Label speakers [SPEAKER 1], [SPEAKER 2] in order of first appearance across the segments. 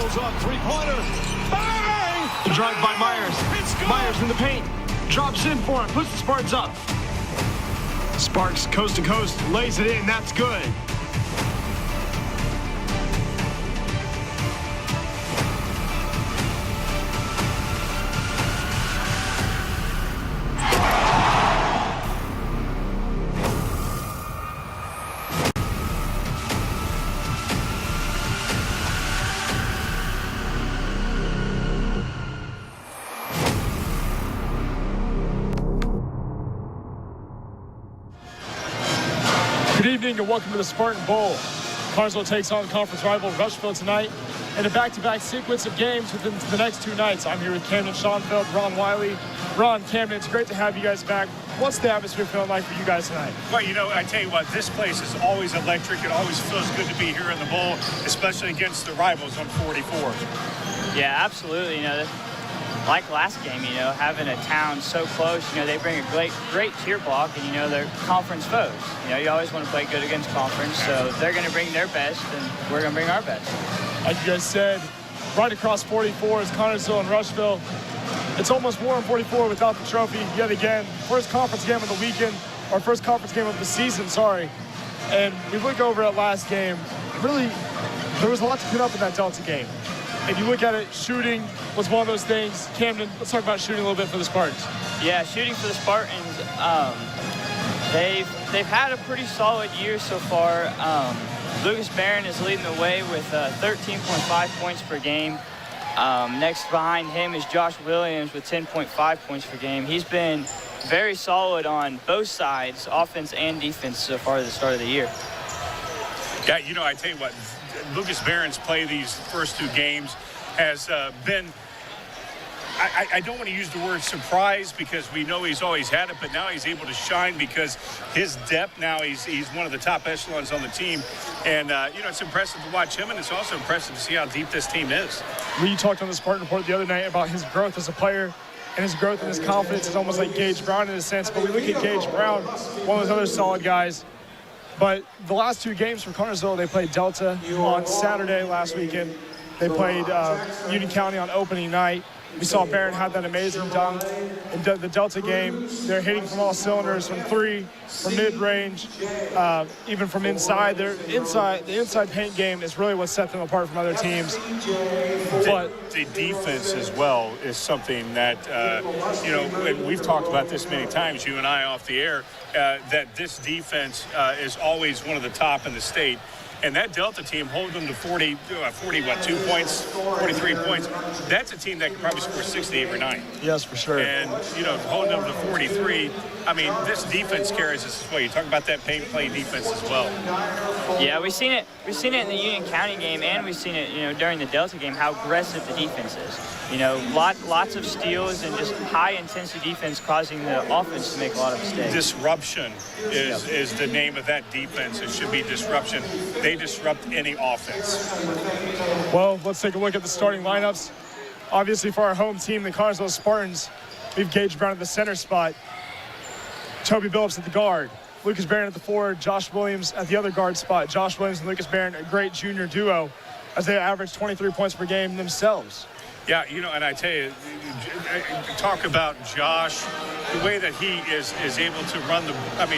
[SPEAKER 1] goes up, three-pointer. Bang!
[SPEAKER 2] The drive by Myers. Myers in the paint. Drops in for it, puts the Spartans up. Sparks coast to coast, lays it in, that's good.
[SPEAKER 3] Good evening and welcome to the Spartan Bowl. Carnesville takes on conference rival Rushville tonight in a back-to-back sequence of games within the next two nights. I'm here with Camden Schoenfeld, Ron Wiley. Ron, Camden, it's great to have you guys back. What's the atmosphere feeling like for you guys tonight?
[SPEAKER 4] Well, you know, I tell you what, this place is always electric. It always feels good to be here in the bowl, especially against the rivals on 44.
[SPEAKER 5] Yeah, absolutely. You know, like last game, you know, having a town so close, you know, they bring a great cheer block, and, you know, they're conference foes. You know, you always want to play good against conference, so they're going to bring their best, and we're going to bring our best.
[SPEAKER 3] Like you guys said, right across 44 is Carnesville and Rushville. It's almost war in 44 without the trophy yet again. First conference game of the weekend, or first conference game of the season, sorry. And we look over at last game, really, there was a lot to put up in that Delta game. If you look at it, shooting was one of those things. Camden, let's talk about shooting a little bit for the Spartans.
[SPEAKER 5] Yeah, shooting for the Spartans, they've had a pretty solid year so far. Lucas Barron is leading the way with 13.5 points per game. Next behind him is Josh Williams with 10.5 points per game. He's been very solid on both sides, offense and defense, so far at the start of the year.
[SPEAKER 4] Yeah, you know, I tell you what, Lucas Barron's play these first two games has been, I don't want to use the word surprise because we know he's always had it, but now he's able to shine because his depth now, he's one of the top echelons on the team. And, you know, it's impressive to watch him, and it's also impressive to see how deep this team is.
[SPEAKER 3] We talked on the Spartan Report the other night about his growth as a player, and his growth and his confidence is almost like Gage Brown in a sense. But we look at Gage Brown, one of those other solid guys. But the last two games for Carnesville, they played Delta on Saturday last weekend. They played Union County on opening night. We saw Barron have that amazing dunk in the Delta game. They're hitting from all cylinders, from three, from mid-range, even from inside. The inside paint game is really what set them apart from other teams. But
[SPEAKER 4] the defense as well is something that, you know, and we've talked about this many times, you and I off the air, that this defense is always one of the top in the state. And that Delta team holds them to 43 points. That's a team that can probably score 60 every night.
[SPEAKER 3] yes, for sure.
[SPEAKER 4] And, you know, holding them to 43, I mean, this defense carries us as well. You talk about that paint play defense as well.
[SPEAKER 5] Yeah, we've seen it in the Union County game, and we've seen it, you know, during the Delta game, how aggressive the defense is. You know, lots of steals and just high-intensity defense causing the offense to make a lot of mistakes.
[SPEAKER 4] Disruption is the name of that defense. It should be disruption. They disrupt any offense.
[SPEAKER 3] Well, let's take a look at the starting lineups. Obviously, for our home team, the Carnesville Spartans, we've Gage Brown at the center spot, Toby Billups at the guard, Lucas Barron at the forward, Josh Williams at the other guard spot. Josh Williams and Lucas Barron, a great junior duo, as they average 23 points per game themselves.
[SPEAKER 4] Yeah, you know, and I tell you, talk about Josh, the way that he is able to run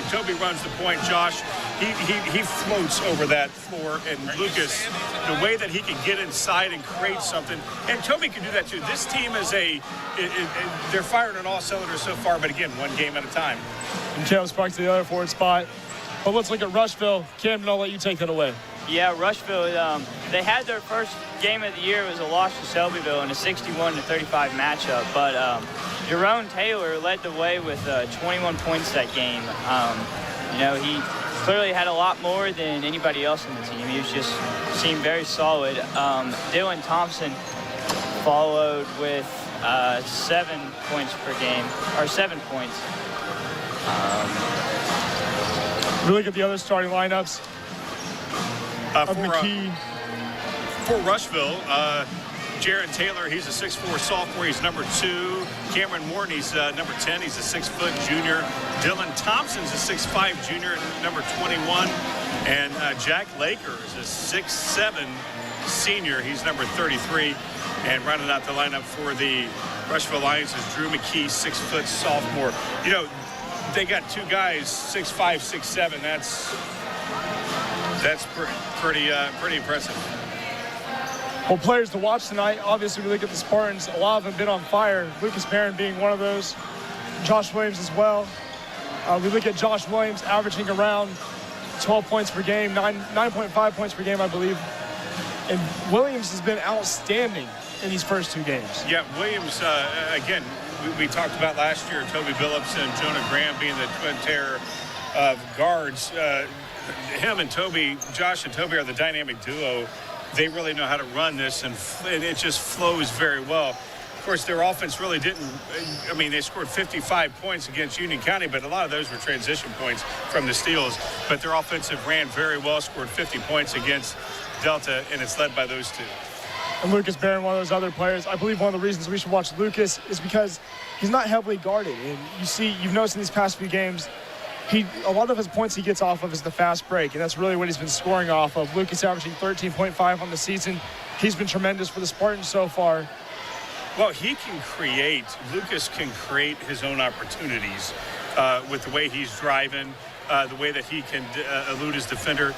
[SPEAKER 4] Toby runs the point. Josh, he floats over that floor, and Lucas, the way that he can get inside and create something, and Toby can do that too. This team is they're firing on all cylinders so far, but again, one game at a time.
[SPEAKER 3] And Caleb Sparks to the other forward spot. But let's look at Rushville. Camden, I'll let you take that away.
[SPEAKER 5] Yeah, Rushville, they had their first game of the year. It was a loss to Selbyville in a 61-35 matchup. But Jerome Taylor led the way with 21 points that game. You know, he clearly had a lot more than anybody else on the team. He was just seemed very solid. Dylan Thompson followed with 7 points per game, or 7 points.
[SPEAKER 3] We look at the other starting lineups.
[SPEAKER 4] For Rushville, Jared Taylor, he's a 6'4" sophomore. He's number 2. Cameron Morton, he's number 10. He's a 6-foot junior. Dylan Thompson's a 6'5" junior, number 21. And Jack Laker is a 6'7" senior. He's number 33. And rounding out the lineup for the Rushville Lions is Drew McKee, 6 foot sophomore. You know, they got two guys, 6'5", 6'7". That's pretty impressive.
[SPEAKER 3] Well, players to watch tonight, obviously we look at the Spartans. A lot of them been on fire. Lucas Barron being one of those. Josh Williams as well. We look at Josh Williams averaging around 12 points per game, 9.5 points per game, I believe. And Williams has been outstanding in these first two games.
[SPEAKER 4] Yeah, Williams, again, we talked about last year, Toby Billups and Jonah Graham being the twin terror of guards. Him and Toby, Josh and Toby are the dynamic duo. They really know how to run this, and it just flows very well. Of course, their offense really didn't, I mean, they scored 55 points against Union County, but a lot of those were transition points from the steals. But their offensive ran very well, scored 50 points against Delta, and it's led by those two.
[SPEAKER 3] And Lucas Barron, one of those other players. I believe one of the reasons we should watch Lucas is because he's not heavily guarded. And you've noticed in these past few games, a lot of his points he gets off of is the fast break, and that's really what he's been scoring off of. Lucas averaging 13.5 on the season. He's been tremendous for the Spartans so far.
[SPEAKER 4] Well, Lucas can create his own opportunities with the way he's driving, the way that he can elude his defender.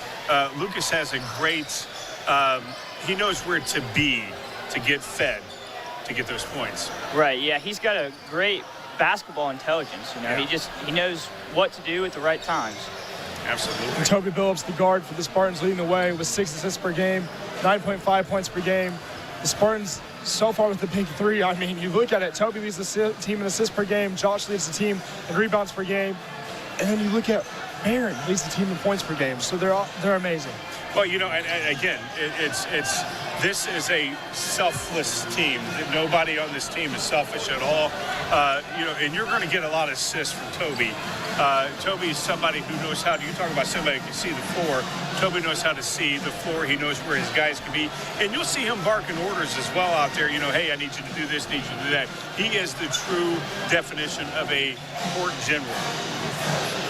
[SPEAKER 4] Lucas has a great, he knows where to be to get fed, to get those points.
[SPEAKER 5] Right, yeah, he's got a great basketball intelligence. You know,
[SPEAKER 4] Yeah.
[SPEAKER 5] he knows what to do at the right times.
[SPEAKER 4] Absolutely.
[SPEAKER 3] And Toby Billups, the guard for the Spartans, leading the way with 6 assists per game, 9.5 points per game. The Spartans so far with the big three, I mean, you look at it, Toby leads the team in assists per game, Josh leads the team in rebounds per game, and then you look at Barron leads the team in points per game. So they're amazing.
[SPEAKER 4] Well, you know, and again, this is a selfless team. Nobody on this team is selfish at all. You know, and you're going to get a lot of assists from Toby. Toby's somebody who knows how to, you talk about somebody who can see the floor. Toby knows how to see the floor. He knows where his guys can be. And you'll see him barking orders as well out there. You know, hey, I need you to do this, need you to do that. He is the true definition of a court general.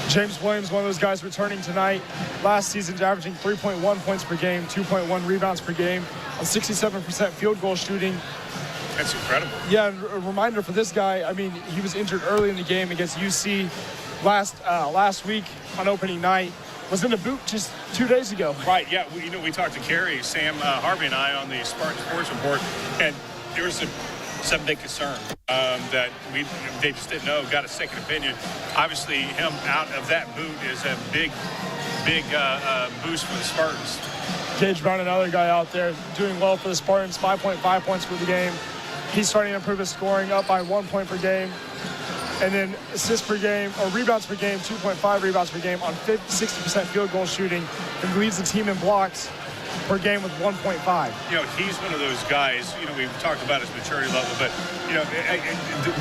[SPEAKER 3] James Williams, one of those guys returning tonight. Last season's averaging 3.1 points per game, 2.1 rebounds per game, on 67% field goal shooting.
[SPEAKER 4] That's incredible.
[SPEAKER 3] Yeah, and a reminder for this guy, I mean, he was injured early in the game against UC last week on opening night. Was in the boot just 2 days ago.
[SPEAKER 4] Right, yeah. We talked to Kerry, Sam Harvey, and I on the Spartan Sports Report, and there was some big concern that they just didn't know, got a second opinion. Obviously, him out of that boot is a big boost for the Spartans.
[SPEAKER 3] Gage Brown, another guy out there doing well for the Spartans, 5.5 points per the game. He's starting to improve his scoring, up by 1 point per game. And then assists per game, or rebounds per game, 2.5 rebounds per game on 60% field goal shooting, and leads the team in blocks per game with 1.5.
[SPEAKER 4] You know, he's one of those guys, you know, we've talked about his maturity level, but, you know,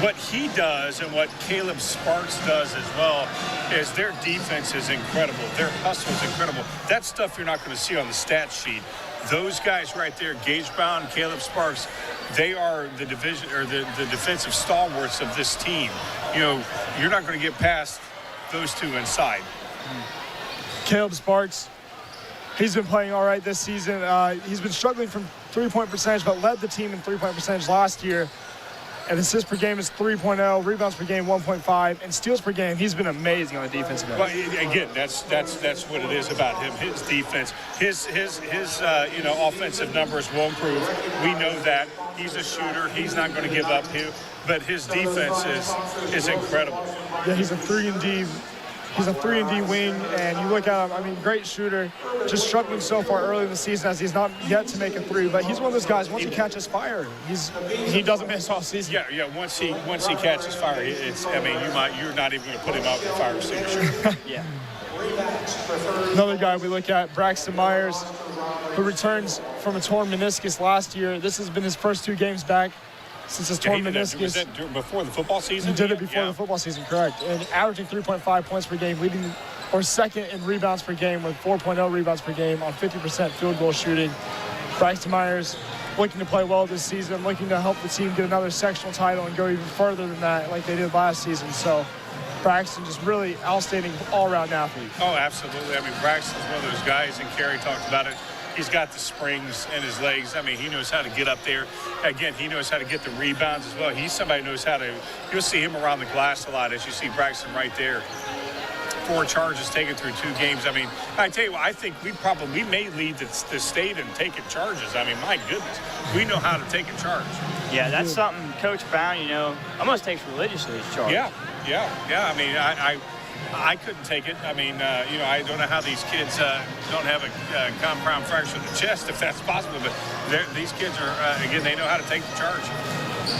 [SPEAKER 4] what he does and what Caleb Sparks does as well is their defense is incredible. Their hustle is incredible. That's stuff you're not going to see on the stat sheet. Those guys right there, Gage Brown, Caleb Sparks, they are the division or the defensive stalwarts of this team. You know, you're not going to get past those two inside.
[SPEAKER 3] Caleb Sparks, he's been playing all right this season. He's been struggling from three-point percentage, but led the team in three-point percentage last year. And assists per game is 3.0, rebounds per game 1.5, and steals per game. He's been amazing on the defensive end.
[SPEAKER 4] Well, again, that's what it is about him. His defense, his you know, offensive numbers will improve. We know that he's a shooter. He's not going to give up here, but his defense is incredible.
[SPEAKER 3] Yeah, he's a 3-and-D. He's a 3-and-D wing, and you look at him, I mean, great shooter, just struggling so far early in the season as he's not yet to make a three, but he's one of those guys, once he catches fire, he doesn't miss all season.
[SPEAKER 4] Yeah, once he catches fire, you're not even going to put him out in the fire extinguisher.
[SPEAKER 5] Yeah.
[SPEAKER 3] Another guy we look at, Braxton Myers, who returns from a torn meniscus last year. This has been his first 2 games back since his torn meniscus.
[SPEAKER 4] Was that before the football season?
[SPEAKER 3] He did it before the football season, correct. And averaging 3.5 points per game, leading or second in rebounds per game with 4.0 rebounds per game on 50% field goal shooting. Braxton Myers looking to play well this season, looking to help the team get another sectional title and go even further than that like they did last season. So Braxton, just really outstanding all-around athlete.
[SPEAKER 4] Oh, absolutely. I mean, Braxton's one of those guys, and Kerry talked about it. He's got the springs in his legs. I mean, he knows how to get up there. Again, he knows how to get the rebounds as well. He's somebody who knows how to, you'll see him around the glass a lot, as you see Braxton right there. 4 charges taken through 2 games. I mean, I tell you what, I think we may lead the state in taking charges. I mean, my goodness, we know how to take a charge.
[SPEAKER 5] Yeah, that's something Coach Brown, almost takes religiously as charge.
[SPEAKER 4] Yeah. I mean, I couldn't take it. I mean, I don't know how these kids don't have a compound fracture of the chest, if that's possible. But these kids are, again, they know how to take the charge.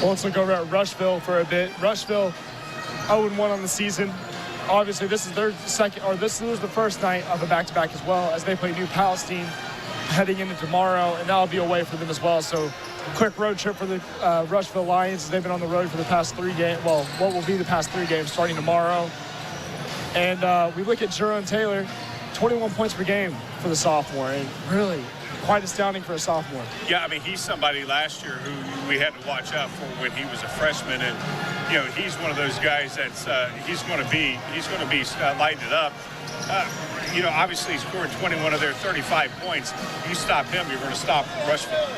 [SPEAKER 3] Well, let's look over at Rushville for a bit. Rushville 0-1 on the season. Obviously, this is their this was the first night of a back-to-back as well, as they play New Palestine heading into tomorrow, and that'll be away for them as well. So, quick road trip for the Rushville Lions. They've been on the road for the past 3 games. Well, what will be the past 3 games starting tomorrow. And we look at Jerome Taylor, 21 points per game for the sophomore, and really quite astounding for a sophomore.
[SPEAKER 4] Yeah, I mean, he's somebody last year who we had to watch out for when he was a freshman, and he's one of those guys that's he's going to be lighting it up. Obviously, he scored 21 of their 35 points. You stop him, you're going to stop Rushville.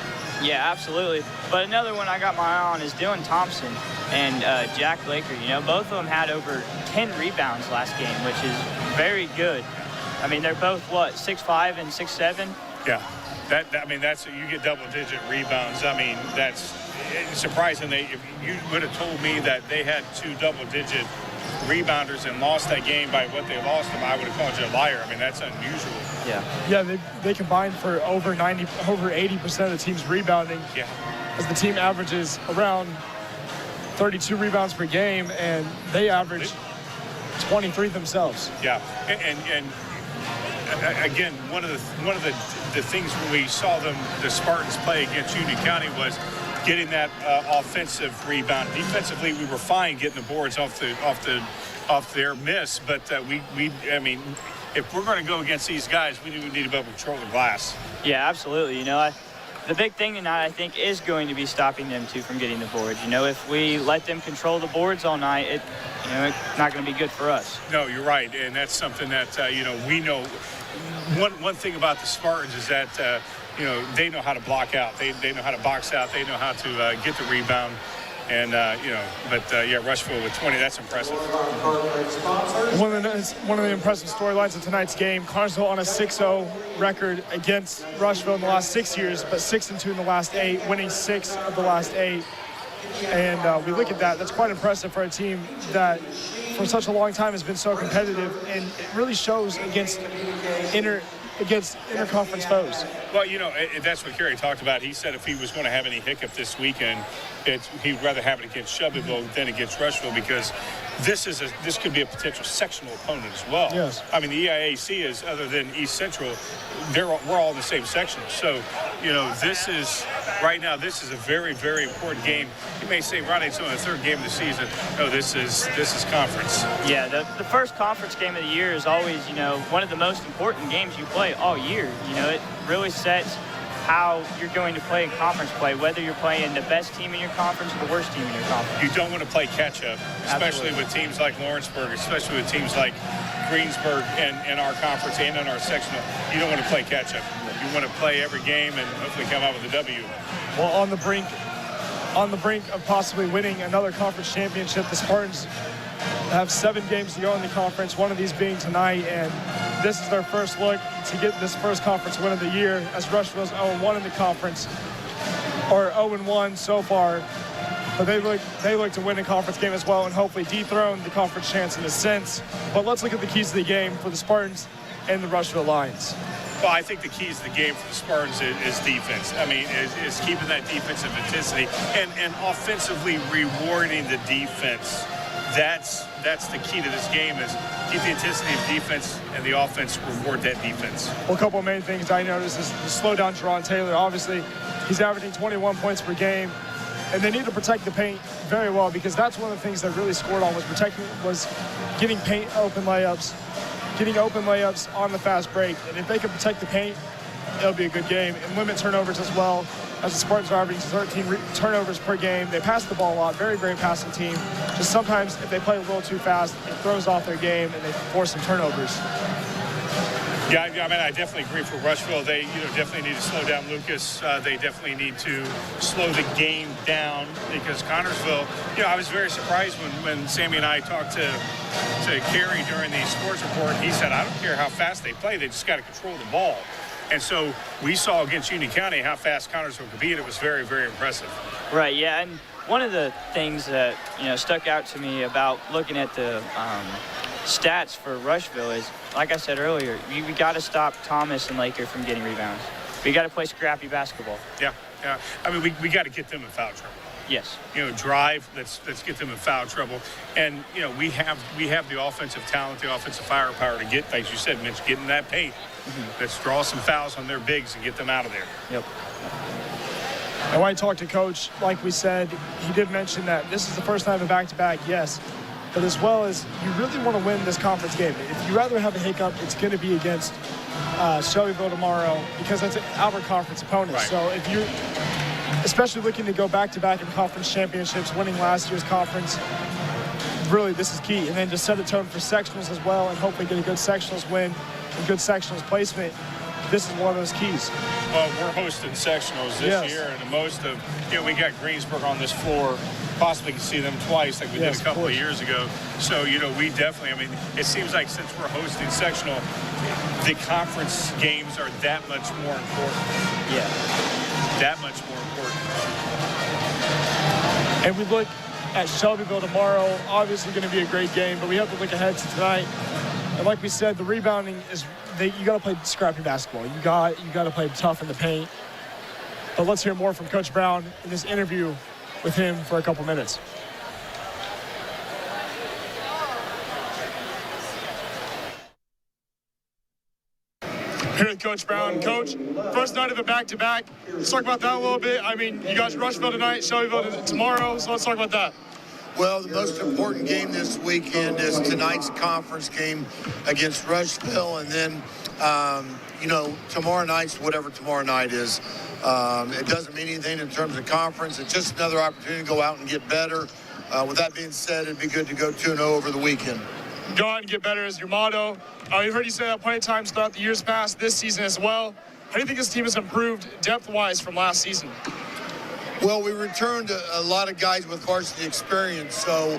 [SPEAKER 5] Yeah, absolutely. But another one I got my eye on is Dylan Thompson and Jack Laker. Both of them had over 10 rebounds last game, which is very good. I mean, they're both, 6'5" and 6'7"?
[SPEAKER 4] Yeah. That's you get double-digit rebounds. I mean, that's surprising. If you would have told me that they had 2 double-digit rebounders and lost that game by what they lost them, I would have called you a liar. I mean, that's unusual.
[SPEAKER 3] Yeah, they combined for over 80% of the team's rebounding.
[SPEAKER 4] Yeah.
[SPEAKER 3] As the team averages around 32 rebounds per game, and they average 23 themselves.
[SPEAKER 4] Yeah, and again, one of the things when we saw the Spartans play against Union County was getting that offensive rebound. Defensively, we were fine getting the boards off their miss, but I mean, if we're going to go against these guys, we need to be able to control the glass.
[SPEAKER 5] Yeah, absolutely. The big thing tonight, I think, is going to be stopping them too from getting the boards. If we let them control the boards all night, it's not going to be good for us.
[SPEAKER 4] No, you're right, and that's something that we know. One thing about the Spartans is that they know how to block out. They know how to box out. They know how to get the rebound. And, Rushville with 20, that's impressive.
[SPEAKER 3] One of the impressive storylines of tonight's game, Carnesville on a 6-0 record against Rushville in the last 6 years, but 6-2 in the last 8, winning 6 of the last 8. And we look at that. That's quite impressive for a team that for such a long time has been so competitive, and it really shows against interconference foes.
[SPEAKER 4] Well, that's what Kerry talked about. He said if he was going to have any hiccup this weekend, he'd rather have it against Shelbyville than against Rushville, because this could be a potential sectional opponent as well.
[SPEAKER 3] Yes.
[SPEAKER 4] I mean, the EIAC is, other than East Central, we're all in the same section. So, this is a very, very important game. You may say, Ronnie, it's only the 3rd game of the season. No, this is conference.
[SPEAKER 5] Yeah, the first conference game of the year is always, one of the most important games you play all year. It really sets how you're going to play in conference play, whether you're playing the best team in your conference or the worst team in your conference.
[SPEAKER 4] You don't want to play catch-up, especially
[SPEAKER 5] Absolutely.
[SPEAKER 4] with teams like Lawrenceburg, especially with teams like Greensburg in our conference and in our sectional. You don't want to play catch-up. You want to play every game and hopefully come out with a W.
[SPEAKER 3] Well, on the brink of possibly winning another conference championship, the Spartans have 7 games to go in the conference, one of these being tonight, and this is their first look to get this first conference win of the year, as Rushville's 0-1 in the conference, or 0-1 so far. But they look to win a conference game as well and hopefully dethrone the conference chance in a sense. But let's look at the keys to the game for the Spartans and the Rushville Lions.
[SPEAKER 4] Well, I think the keys to the game for the Spartans is defense. I mean, is keeping that defensive intensity and offensively rewarding the defense. That's the key to this game, is keep the intensity of defense and the offense reward that defense.
[SPEAKER 3] Well, a couple of main things I noticed is the slow down Jerron Taylor. Obviously, he's averaging 21 points per game, and they need to protect the paint very well, because that's one of the things that really scored on was getting paint open layups, on the fast break. And if they can protect the paint, it'll be a good game, and limit turnovers as well. as the Spartans are averaging 13 turnovers per game. They pass the ball a lot, very great passing team. Just sometimes if they play a little too fast, it throws off their game and they force some turnovers.
[SPEAKER 4] Yeah, I mean, I definitely agree for Rushville. They, definitely need to slow down Lucas. They definitely need to slow the game down because Connorsville, I was very surprised when Sammy and I talked to Kerry during the sports report. He said, I don't care how fast they play, they just got to control the ball. And so we saw against Union County how fast Connorsville could be, and it was very, very impressive. Right,
[SPEAKER 5] yeah, and one of the things that, stuck out to me about looking at the stats for Rushville is, like I said earlier, we got to stop Thomas and Laker from getting rebounds. We got to play scrappy basketball.
[SPEAKER 4] Yeah. I mean, we got to get them in foul trouble.
[SPEAKER 5] Yes.
[SPEAKER 4] Drive. Let's get them in foul trouble. And we have the offensive talent, the offensive firepower to get, like you said, Mitch, get in that paint. Mm-hmm. Let's draw some fouls on their bigs and get them out of there.
[SPEAKER 5] Yep.
[SPEAKER 3] And when I talked to Coach, like we said, he did mention that this is the first time in back-to-back, yes. But as well as you really want to win this conference game. If you rather have a hiccup, it's going to be against Shelbyville tomorrow because that's an Albert Conference opponent.
[SPEAKER 4] Right.
[SPEAKER 3] So if you're especially looking to go back-to-back in conference championships, winning last year's conference, really this is key. And then just set a tone for sectionals as well and hopefully get a good sectionals win and good sectionals placement. This is one of those keys.
[SPEAKER 4] Well, we're hosting sectionals this year, and the most of, we got Greensburg on this floor. Possibly can see them twice like we did a couple of years ago. So, we definitely, it seems like since we're hosting sectional, the conference games are that much more important.
[SPEAKER 5] Yeah.
[SPEAKER 4] That much more important.
[SPEAKER 3] And we look at Shelbyville tomorrow, obviously going to be a great game, but we have to look ahead to tonight. And like we said, the rebounding is, you got to play scrappy basketball. You got to play tough in the paint. But let's hear more from Coach Brown in this interview with him for a couple minutes. Here with Coach Brown. Coach, first night of the back-to-back. Let's talk about that a little bit. You guys Rushville tonight, Shelbyville tomorrow, so let's talk about that.
[SPEAKER 6] Well, the most important game this weekend is tonight's conference game against Rushville, and then, tomorrow night's whatever tomorrow night is. It doesn't mean anything in terms of conference. It's just another opportunity to go out and get better. With that being said, it'd be good to go 2-0 over the weekend.
[SPEAKER 3] Go out and get better is your motto. We've heard you say that plenty of times throughout the years past, this season as well. How do you think this team has improved depth-wise from last season?
[SPEAKER 6] Well, we returned a lot of guys with varsity experience, so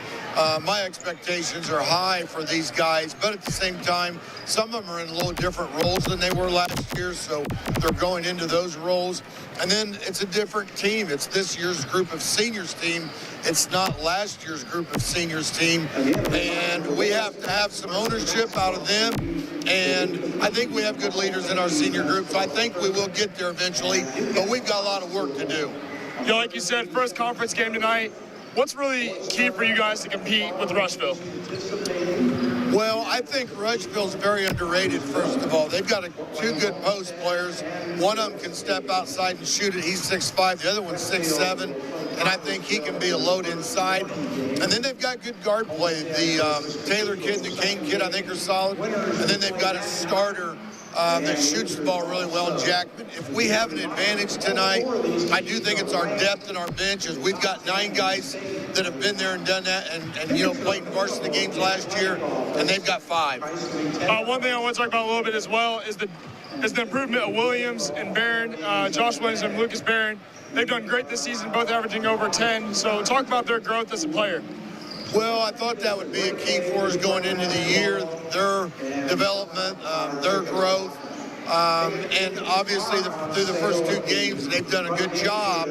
[SPEAKER 6] my expectations are high for these guys. But at the same time, some of them are in a little different roles than they were last year, so they're going into those roles. And then it's a different team. It's this year's group of seniors team. It's not last year's group of seniors team. And we have to have some ownership out of them. And I think we have good leaders in our senior group, so I think we will get there eventually. But we've got a lot of work to do.
[SPEAKER 3] Like you said, first conference game tonight. What's really key for you guys to compete with Rushville?
[SPEAKER 6] Well, I think Rushville's very underrated, first of all. They've got two good post players. One of them can step outside and shoot it. He's 6'5". The other one's 6'7", and I think he can be a load inside. And then they've got good guard play. The Taylor kid and the Kane kid, I think, are solid. And then they've got a starter that shoots the ball really well, Jackman. If we have an advantage tonight, I do think it's our depth and our bench. As we've got 9 guys that have been there and done that and played in varsity games last year, and they've got 5.
[SPEAKER 3] One thing I want to talk about a little bit as well is the improvement of Williams and Barron, Josh Williams and Lucas Barron. They've done great this season, both averaging over 10. So talk about their growth as a player.
[SPEAKER 6] Well, I thought that would be a key for us going into the year, their development, their growth. And obviously through the first 2 games, they've done a good job.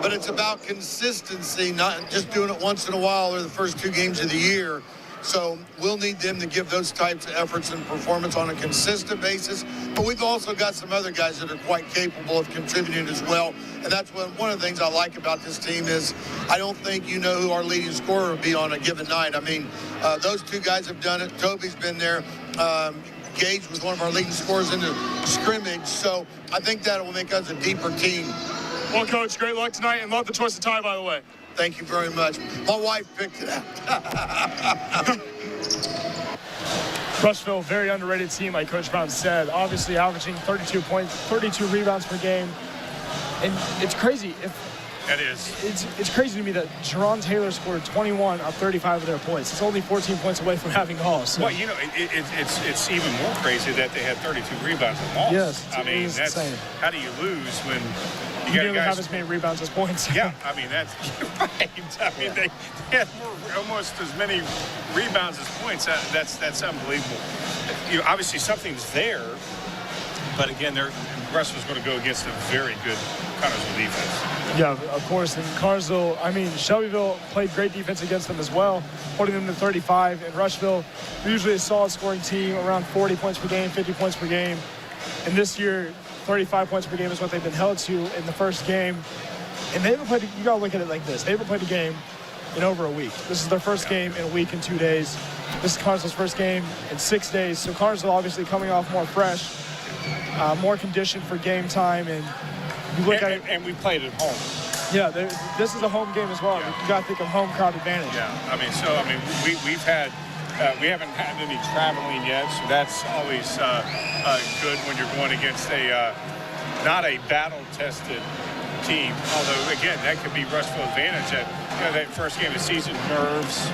[SPEAKER 6] But it's about consistency, not just doing it once in a while or the first 2 games of the year. So we'll need them to give those types of efforts and performance on a consistent basis. But we've also got some other guys that are quite capable of contributing as well. And that's one of the things I like about this team is I don't think you know who our leading scorer will be on a given night. Those 2 guys have done it. Toby's been there. Gage was one of our leading scorers in the scrimmage. So I think that will make us a deeper team.
[SPEAKER 3] Well, Coach, great luck tonight, and love the choice of tie, by the way.
[SPEAKER 6] Thank you very much. My wife picked it out.
[SPEAKER 3] Rushville, very underrated team, like Coach Brown said. Obviously averaging 32 points, 32 rebounds per game. And it's crazy.
[SPEAKER 4] It is.
[SPEAKER 3] It's crazy to me that Jerron Taylor scored 21 of 35 of their points. It's only 14 points away from having all. So.
[SPEAKER 4] Well, you know, it's even more crazy that they had 32 rebounds and lost.
[SPEAKER 3] Yes,
[SPEAKER 4] I mean, that's
[SPEAKER 3] insane.
[SPEAKER 4] How do you lose when
[SPEAKER 3] you
[SPEAKER 4] got
[SPEAKER 3] nearly
[SPEAKER 4] guys
[SPEAKER 3] have as many rebounds as points?
[SPEAKER 4] Yeah, I mean that's right. I mean they had almost as many rebounds as points. That's unbelievable. You know, obviously something's there, but again, Russell's going to go against a very good Connersville defense.
[SPEAKER 3] Yeah, of course. And Connersville, I mean, Shelbyville played great defense against them as well, holding them to 35. And Rushville, usually a solid scoring team, around 40 points per game, 50 points per game. And this year, 35 points per game is what they've been held to in the first game. And they haven't played, you got to look at it like this. They haven't played a game in over a week. This is their first game in a week and 2 days. This is Connersville's first game in 6 days. So Connersville obviously coming off more fresh, more conditioned for game time. And you look at it.
[SPEAKER 4] And we played at home.
[SPEAKER 3] Yeah, this is a home game as well.
[SPEAKER 4] Yeah.
[SPEAKER 3] You got to think of home crowd advantage.
[SPEAKER 4] Yeah, we've had, we haven't had any traveling yet, so that's always good when you're going against not a battle-tested team. Although, again, that could be Rushville advantage. That first game of the season, nerves.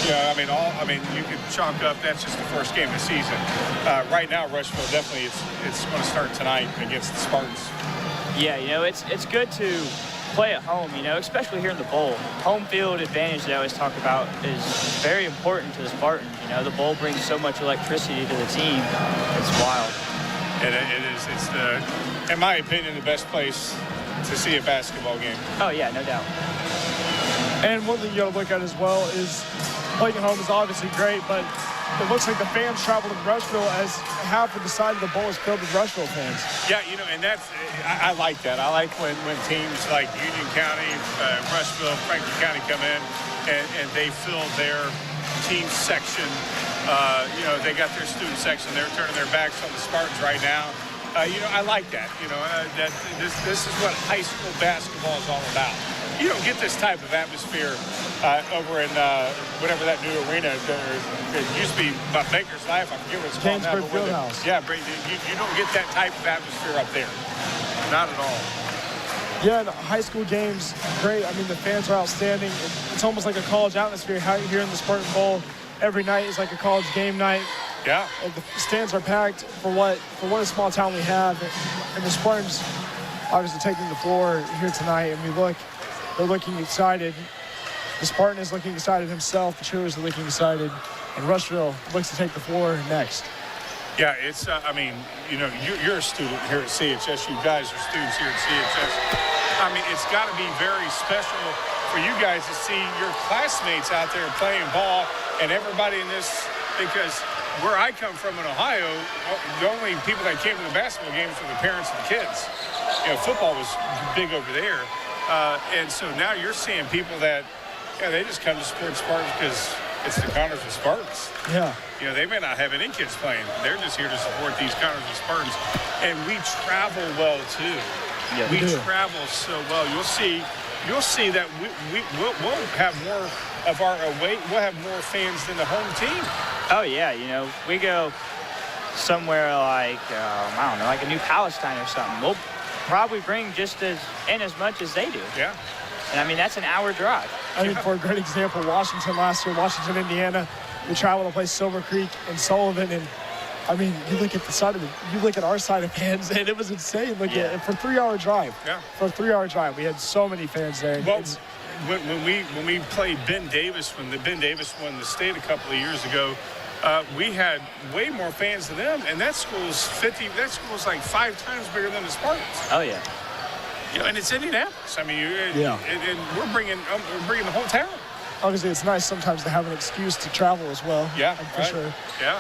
[SPEAKER 4] Yeah, you could chalk up that's just the first game of the season. Right now, Rushville definitely it's going to start tonight against the Spartans.
[SPEAKER 5] Yeah, you know, it's good to play at home, you know, especially here in the bowl. Home field advantage that I always talk about is very important to the Spartans. You know, the bowl brings so much electricity to the team. It's wild.
[SPEAKER 4] It is. It's in my opinion, the best place to see a basketball game.
[SPEAKER 5] Oh yeah, no doubt.
[SPEAKER 3] And one thing you got to look at as well is playing at home is obviously great, but it looks like the fans travel to Rushville as half of the side of the bowl is filled with Rushville fans.
[SPEAKER 4] Yeah, you know, and I like that. I like when teams like Union County, Rushville, Franklin County come in and they fill their team section. You know, they got their student section. They're turning their backs on the Spartans right now. You know, I like that. You know, that this is what high school basketball is all about. You don't get this type of atmosphere over in whatever that new arena. It used to be by Baker's Life. I forget what it's called now.
[SPEAKER 3] Jamesburg Fieldhouse.
[SPEAKER 4] Yeah, you don't get that type of atmosphere up there. Not at all.
[SPEAKER 3] Yeah, the high school games, great. I mean, the fans are outstanding. It's almost like a college atmosphere here in the Spartan Bowl. Every night is like a college game night.
[SPEAKER 4] Yeah.
[SPEAKER 3] And the stands are packed for what a small town we have. And the Spartans obviously taking the floor here tonight. And they're looking excited. The Spartan is looking excited himself. The cheerleaders are looking excited. And Rushville looks to take the floor next.
[SPEAKER 4] Yeah, it's, I mean, you know, you're a student here at CHS. You guys are students here at CHS. I mean, it's got to be very special for you guys to see your classmates out there playing ball and everybody in this, because where I come from in Ohio, the only people that came to the basketball games were the parents and the kids. You know, football was big over there. And so now you're seeing people that, yeah, they just come to support Spartans because it's the Connersville Spartans.
[SPEAKER 3] Yeah.
[SPEAKER 4] You know, they may not have any kids playing. They're just here to support these Connersville Spartans. And we travel well, too.
[SPEAKER 5] Yeah,
[SPEAKER 4] we travel so well. You'll see that we'll have more of our away. We'll have more fans than the home team.
[SPEAKER 5] Oh yeah, you know, we go somewhere like I don't know, like a New Palestine or something. We'll probably bring just as much as they do.
[SPEAKER 4] Yeah.
[SPEAKER 5] And I mean, that's an hour drive.
[SPEAKER 3] I mean, for a great example, Washington last year, Washington, Indiana, we traveled to play Silver Creek and Sullivan, and I mean, you look at the side of it, you look at our side of fans, and it was insane. Look at it for a 3-hour drive.
[SPEAKER 4] Yeah.
[SPEAKER 3] For a 3-hour drive, we had so many fans there.
[SPEAKER 4] Well, when we played Ben Davis, when Ben Davis won the state a couple of years ago, we had way more fans than them, and that school's like 5 times bigger than the Spartans.
[SPEAKER 5] Oh yeah.
[SPEAKER 4] You know, and it's Indianapolis. I mean,
[SPEAKER 3] Yeah.
[SPEAKER 4] and we're bringing the whole town.
[SPEAKER 3] Obviously, it's nice sometimes to have an excuse to travel as well.
[SPEAKER 4] Yeah,
[SPEAKER 3] for
[SPEAKER 4] right.
[SPEAKER 3] sure.
[SPEAKER 4] Yeah.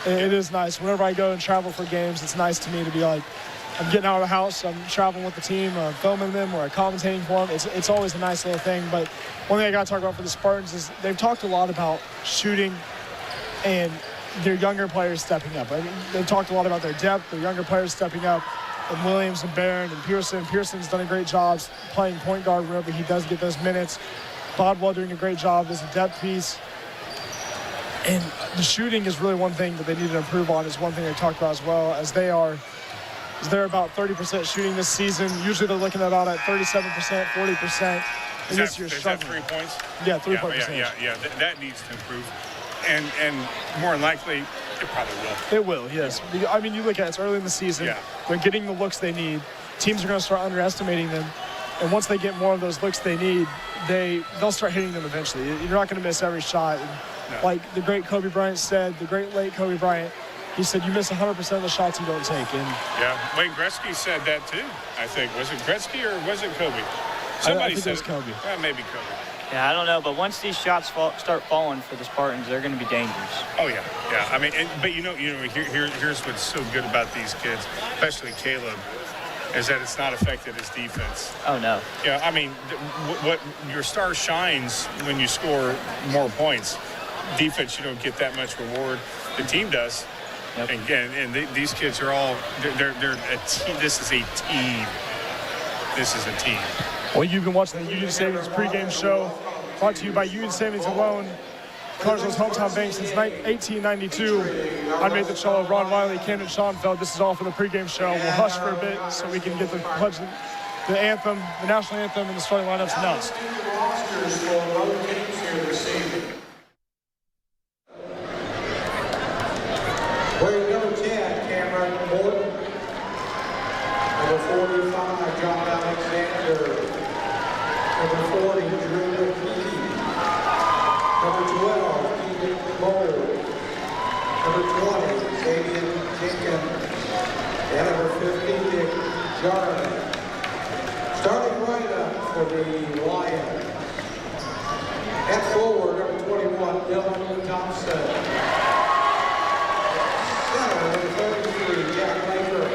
[SPEAKER 3] It is nice. Whenever I go and travel for games, it's nice to me to be like, I'm getting out of the house, I'm traveling with the team, I'm filming them, or commentating for them. It's always a nice little thing. But one thing I got to talk about for the Spartans is they've talked a lot about shooting and their younger players stepping up. I mean, they've talked a lot about their depth, their younger players stepping up, and Williams and Barron and Pearson. Pearson's done a great job playing point guard wherever he does get those minutes. Bodwell doing a great job as a depth piece. And the shooting is really one thing that they need to improve on, is one thing they talked about as well, as they are They're about 30% shooting this season. Usually they're looking about at 37%, 40%. And this year's
[SPEAKER 4] is that
[SPEAKER 3] struggling.
[SPEAKER 4] 3 points?
[SPEAKER 3] Yeah, 3-point percentage.
[SPEAKER 4] Yeah. That needs to improve. And more than likely, it probably will.
[SPEAKER 3] It will, yes. I mean, you look at it, it's early in the season.
[SPEAKER 4] Yeah.
[SPEAKER 3] They're getting the looks they need. Teams are going to start underestimating them. And once they get more of those looks they need, they'll start hitting them eventually. You're not going to miss every shot. And like the great Kobe Bryant said, the great late Kobe Bryant, he said, you miss 100% of the shots you don't take. And
[SPEAKER 4] yeah, Wayne Gretzky said that too, I think. Was it Gretzky or was it Kobe? Somebody
[SPEAKER 3] I think
[SPEAKER 4] said
[SPEAKER 3] it was Kobe.
[SPEAKER 4] Maybe Kobe.
[SPEAKER 5] Yeah, I don't know, but once these shots start falling for the Spartans, they're going to be dangerous.
[SPEAKER 4] Oh yeah. I mean, but here's what's so good about these kids, especially Caleb, is that it's not affected his defense.
[SPEAKER 5] Oh no.
[SPEAKER 4] Yeah, I mean, what your star shines when you score more points. Defense, you don't get that much reward. The team does.
[SPEAKER 5] Yep.
[SPEAKER 4] And these kids are all they're a team. This is a team. This is a team.
[SPEAKER 3] Well, you've been watching the Union Savings pregame show, brought to you by Union Savings Alone, Carson's hometown bank since 1892. I'm Nathan Shaw, Ron Wiley, Camden Schoenfeld. This is all for the pregame show. We'll hush for a bit so we can get the pledge, the anthem, the national anthem, and the starting lineups announced.
[SPEAKER 7] Wearing number 10, Cameron Morton. Number 45, John Alexander. Number 40, Drew McKee. Number 12, Keegan Cole. Number 20, Xavier Jenkins. And number 50, Nick Jarman. Starting lineup for the Lions. At forward, number 21, Dylan Thompson. Center, number 33, Jack Laker.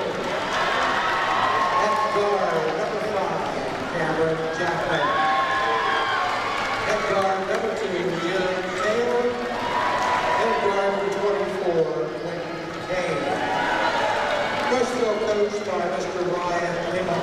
[SPEAKER 7] At guard, number 5, Cameron Jackman. At guard, number 2, Jim Taylor. At guard, number 24, Quentin Kane. Rushville coached by Mr. Ryan Lima.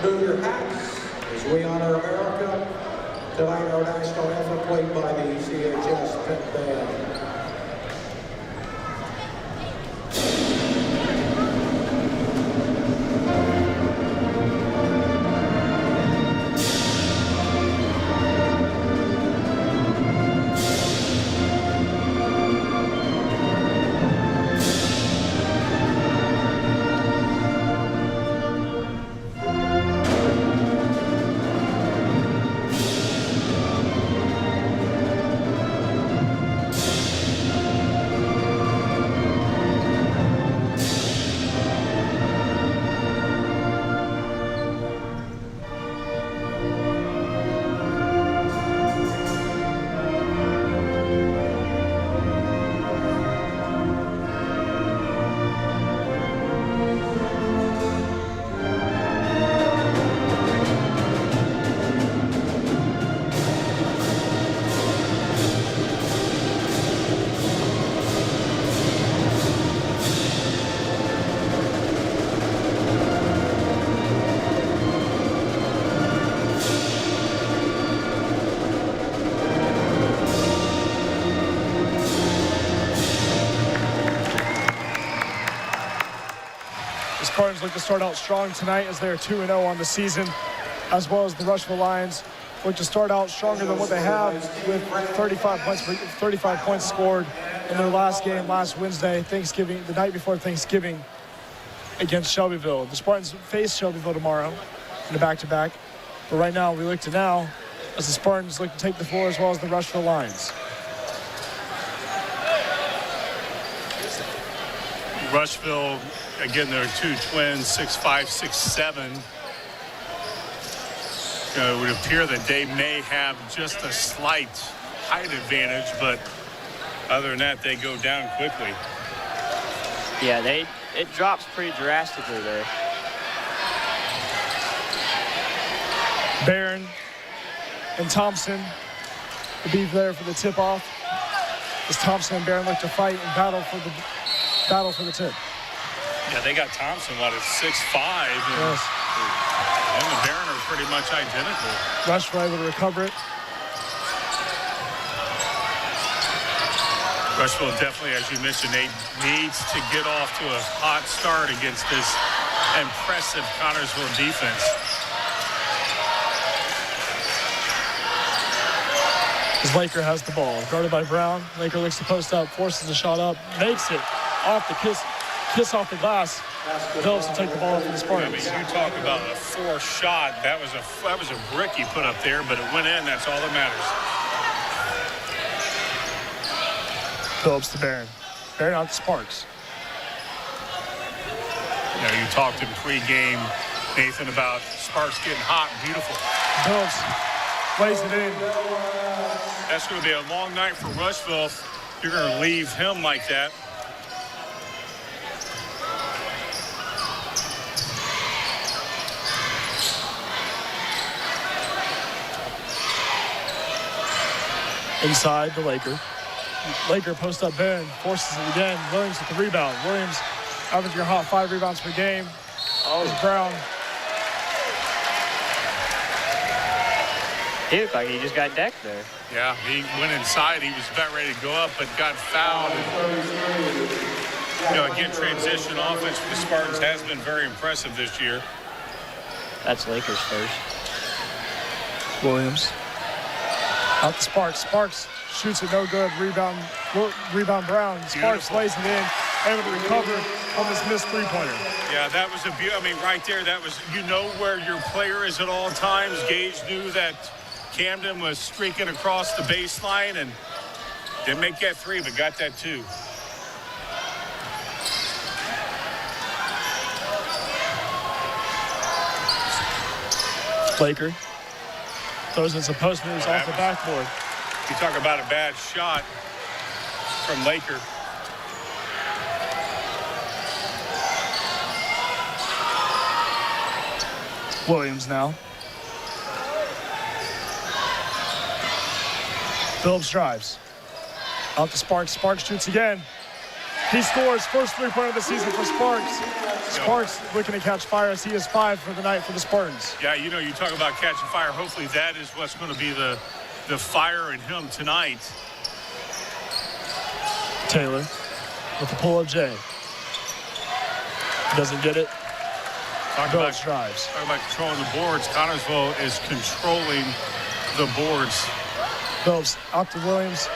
[SPEAKER 7] Remove your hats as we honor America. Tonight our national anthem played by the CHS Pet Band.
[SPEAKER 3] The Spartans look to start out strong tonight as they're 2-0 on the season, as well as the Rushville Lions look to start out stronger than what they have with 35 points scored in their last game last Wednesday, the night before Thanksgiving, against Shelbyville. The Spartans face Shelbyville tomorrow in a back-to-back, but right now we look to now as the Spartans look to take the floor as well as the Rushville Lions.
[SPEAKER 4] Rushville, again, there are two twins, 6'5", 6'7". It would appear that they may have just a slight height advantage, but other than that, they go down quickly.
[SPEAKER 5] Yeah, it drops pretty drastically there.
[SPEAKER 3] Barron and Thompson will be there for the tip-off as Thompson and Barron look to fight and battle for the tip.
[SPEAKER 4] Yeah, they got Thompson, what, at 6'5",
[SPEAKER 3] Yes.
[SPEAKER 4] and the Barron are pretty much identical.
[SPEAKER 3] Rushville able to recover it.
[SPEAKER 4] Rushville definitely, as you mentioned, they needs to get off to a hot start against this impressive Connorsville defense.
[SPEAKER 3] As Laker has the ball, guarded by Brown. Laker looks to post up, forces the shot up, makes it off the kiss off the glass. Phillips will take the ball from the Spartans.
[SPEAKER 4] I mean, you talk about a forced shot. That was a brick he put up there, but it went in. That's all that matters.
[SPEAKER 3] Phillips to Barron. Barron out to Sparks.
[SPEAKER 4] You know, you talked in pregame, Nathan, about Sparks getting hot and beautiful.
[SPEAKER 3] Phillips plays it in.
[SPEAKER 4] That's going to be a long night for Rushville. You're going to leave him like that.
[SPEAKER 3] Inside the Laker. Laker post up Barron, forces it again. Williams with the rebound. Williams averaging a hot 5 rebounds per game. Oh, Brown.
[SPEAKER 5] He looked like he just got decked there.
[SPEAKER 4] Yeah, he went inside. He was about ready to go up, but got fouled. You know, again, transition offense for the Spartans has been very impressive this year.
[SPEAKER 5] That's Lakers first.
[SPEAKER 3] Williams. Out to Sparks. Sparks shoots it no good. Rebound Brown. Sparks
[SPEAKER 4] Beautiful.
[SPEAKER 3] lays it in. Able to recover on this missed three-pointer.
[SPEAKER 4] Yeah, that was right there, that was, you know where your player is at all times. Gage knew that Camden was streaking across the baseline and didn't make that three, but got that two.
[SPEAKER 3] Laker throws in some post moves off the backboard.
[SPEAKER 4] You talk about a bad shot from Laker.
[SPEAKER 3] Williams now. Phillips drives. Out to Sparks. Sparks shoots again. He scores first three-pointer of the season for Sparks. Sparks looking to catch fire as he is 5 for the night for the Spartans.
[SPEAKER 4] Yeah, you know, you talk about catching fire. Hopefully that is what's going to be the fire in him tonight.
[SPEAKER 3] Taylor with the pull-up J. Doesn't get it. Phillips drives.
[SPEAKER 4] Talking about controlling the boards. Connorsville is controlling the boards.
[SPEAKER 3] Phillips out to Williams.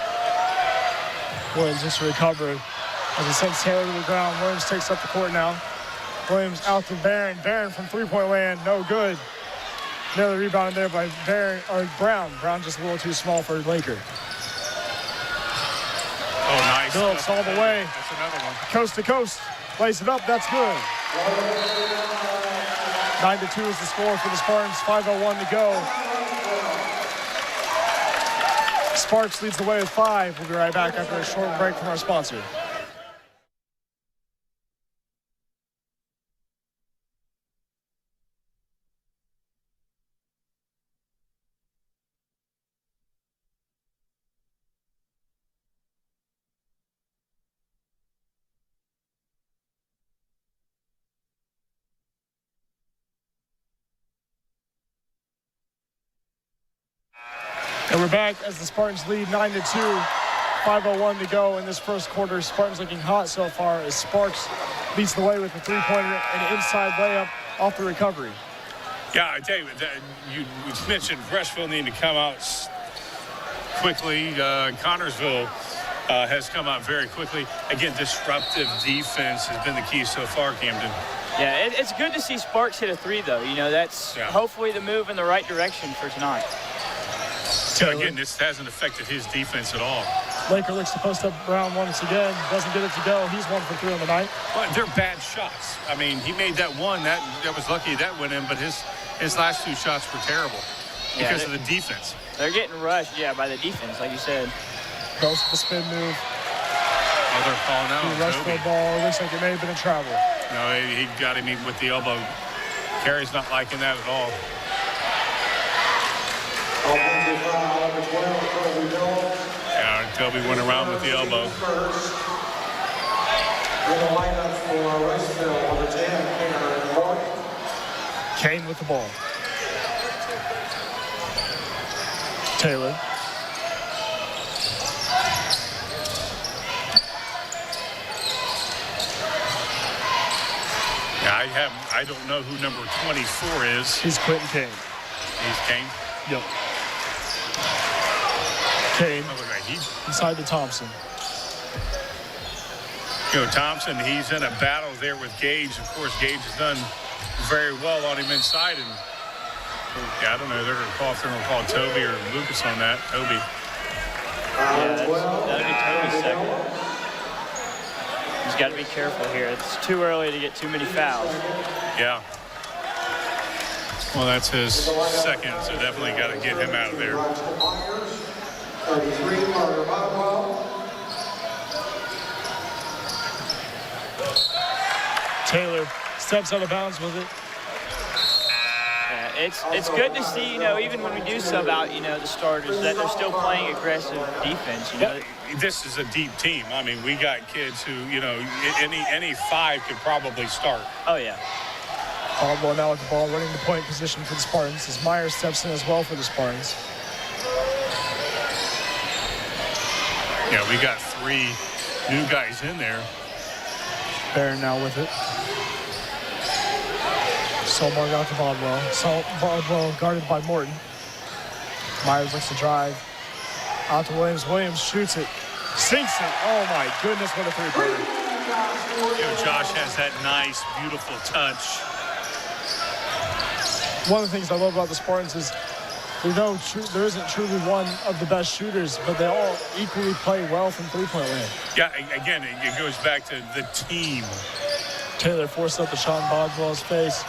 [SPEAKER 3] Williams just recovered as he sends Taylor to the ground. Williams takes up the court now. Williams out to Barron. Barron from three-point land, no good. Another rebound there by Brown. Brown just a little too small for Laker.
[SPEAKER 4] Oh, nice.
[SPEAKER 3] Phillips all the way.
[SPEAKER 4] That's another one.
[SPEAKER 3] Coast to coast. Lays it up, that's good. 9-2 is the score for the Spartans. 5:01 to go. Sparks leads the way with 5. We'll be right back after a short break from our sponsor. And we're back as the Spartans lead 9-2. 5:01 to go in this first quarter. Spartans looking hot so far as Sparks leads the way with a three-pointer and inside layup off the recovery.
[SPEAKER 4] Yeah, I tell you, you mentioned Rushville needing to come out quickly. Connorsville has come out very quickly. Again, disruptive defense has been the key so far, Camden.
[SPEAKER 5] Yeah, it's good to see Sparks hit a three, though. You know, that's hopefully the move in the right direction for tonight.
[SPEAKER 4] So again, this hasn't affected his defense at all.
[SPEAKER 3] Laker looks to post up Brown once again. Doesn't get it to go. He's 1 for 3 on the night.
[SPEAKER 4] But they're bad shots. I mean, he made that one. That was lucky that went in, but his last 2 shots were terrible because of the defense.
[SPEAKER 5] They're getting rushed, by the defense, like you said.
[SPEAKER 3] Goes to the spin move.
[SPEAKER 4] Oh, they're calling out on
[SPEAKER 3] Rushed
[SPEAKER 4] Toby.
[SPEAKER 3] the ball. Looks like it may have been a travel.
[SPEAKER 4] No, he got him with the elbow. Carey's not liking that at all.
[SPEAKER 7] Offensive foul, number 12, Toby Bell.
[SPEAKER 4] Yeah, Toby went around with the elbow.
[SPEAKER 7] First. In the lineup for Rushville, number 10, Cameron Morgan.
[SPEAKER 3] Kane with the ball. Taylor.
[SPEAKER 4] Yeah, I don't know who number 24 is.
[SPEAKER 3] He's Quentin Kane.
[SPEAKER 4] He's Kane.
[SPEAKER 3] Yep. Kane
[SPEAKER 4] Oh, look, he's,
[SPEAKER 3] inside to Thompson.
[SPEAKER 4] Thompson, he's in a battle there with Gage. Of course, Gage has done very well on him inside. And I don't know, they're going to call if they're going to call Toby or Lucas on that. Toby.
[SPEAKER 5] Yeah, that'd be Toby's second. He's got to be careful here. It's too early to get too many fouls.
[SPEAKER 4] Yeah. Well, that's his second, so definitely got to get him out of there.
[SPEAKER 7] 33, Carter Boswell.
[SPEAKER 3] Taylor steps out of bounds with it.
[SPEAKER 5] Yeah, it's good to see, even when we do sub out, the starters, that they're still playing aggressive defense,
[SPEAKER 4] This is a deep team. I mean, we got kids who, any 5 could probably start.
[SPEAKER 5] Oh, yeah.
[SPEAKER 3] Ball now with the ball running the point position for the Spartans as Myers steps in as well for the Spartans.
[SPEAKER 4] Yeah, we got 3 new guys in there.
[SPEAKER 3] Barron now with it. Solmar got to Baldwell. Baldwell guarded by Morton. Myers looks to drive. Out to Williams. Williams shoots it. Sinks it. Oh my goodness, what a three-pointer.
[SPEAKER 4] Josh has that nice, beautiful touch.
[SPEAKER 3] One of the things I love about the Spartans is there isn't truly one of the best shooters, but they all equally play well from three-point land.
[SPEAKER 4] Yeah, again, it goes back to the team.
[SPEAKER 3] Taylor forced up the shot in Boswell's face.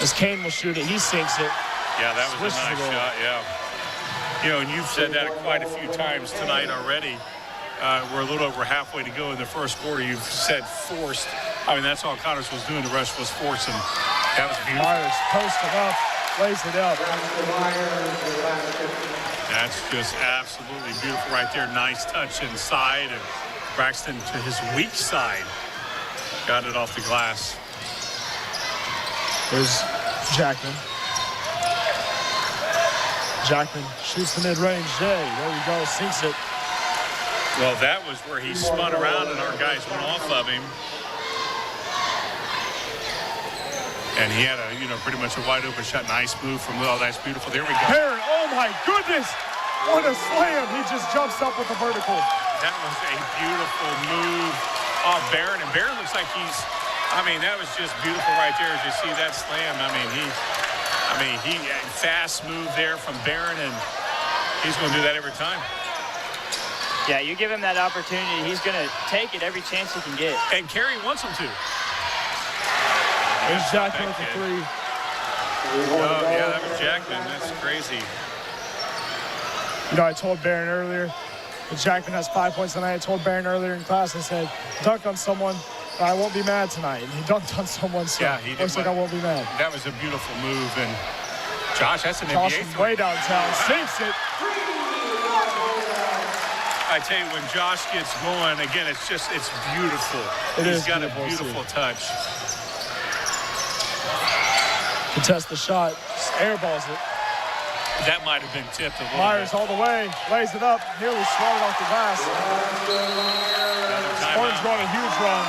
[SPEAKER 3] As Kane will shoot it, he sinks it.
[SPEAKER 4] Yeah, that was
[SPEAKER 3] Swishes
[SPEAKER 4] a nice
[SPEAKER 3] the ball.
[SPEAKER 4] shot, yeah. And you've said that quite a few times tonight already. We're a little over halfway to go in the first quarter. You've said forced. I mean, that's all Connors was doing. The rest was forcing. That was beautiful.
[SPEAKER 3] Myers posted up, lays it up.
[SPEAKER 4] That's just absolutely beautiful right there. Nice touch inside. And Braxton to his weak side. Got it off the glass.
[SPEAKER 3] There's Jackman. Jackman shoots the mid-range. Jay, there we go, sinks it.
[SPEAKER 4] Well, that was where he spun around and our guys went off of him. And he had pretty much a wide open shot. Nice move from that's beautiful. There we go.
[SPEAKER 3] Barron, oh my goodness. What a slam. He just jumps up with the vertical.
[SPEAKER 4] That was a beautiful move off Barron. And Barron looks like that was just beautiful right there as you see that slam. He fast move there from Barron, and he's going to do that every time.
[SPEAKER 5] Yeah, you give him that opportunity, he's going to take it every chance he can get.
[SPEAKER 4] And Carey wants him to.
[SPEAKER 3] There's Jackman with the three.
[SPEAKER 4] Oh, yeah, that was Jackman. That's crazy.
[SPEAKER 3] I told Barron earlier that Jackman has 5 points tonight. I told Barron earlier in class, I said, dunk on someone, I won't be mad tonight. And he dunked on someone, so
[SPEAKER 4] yeah, he did.
[SPEAKER 3] looks like I won't be mad.
[SPEAKER 4] That was a beautiful move. And Josh, that's an
[SPEAKER 3] Josh
[SPEAKER 4] NBA
[SPEAKER 3] is
[SPEAKER 4] three.
[SPEAKER 3] way downtown, sinks it.
[SPEAKER 4] I tell you, when Josh gets going, again, it's beautiful. He's got a beautiful touch.
[SPEAKER 3] Contest the shot, airballs it.
[SPEAKER 4] That might have been tipped a little
[SPEAKER 3] Myers
[SPEAKER 4] bit.
[SPEAKER 3] all the way, lays it up, nearly swatted off the glass. Spartans going a huge run.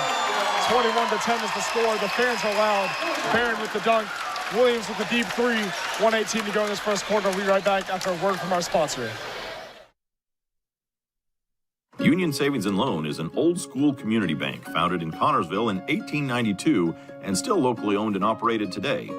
[SPEAKER 3] 21-10 is the score. The fans are loud. Barron with the dunk. Williams with the deep three. 1:18 to go in this first quarter. We'll be right back after a word from our sponsor.
[SPEAKER 8] Union Savings and Loan is an old-school community bank founded in Connorsville in 1892 and still locally owned and operated today.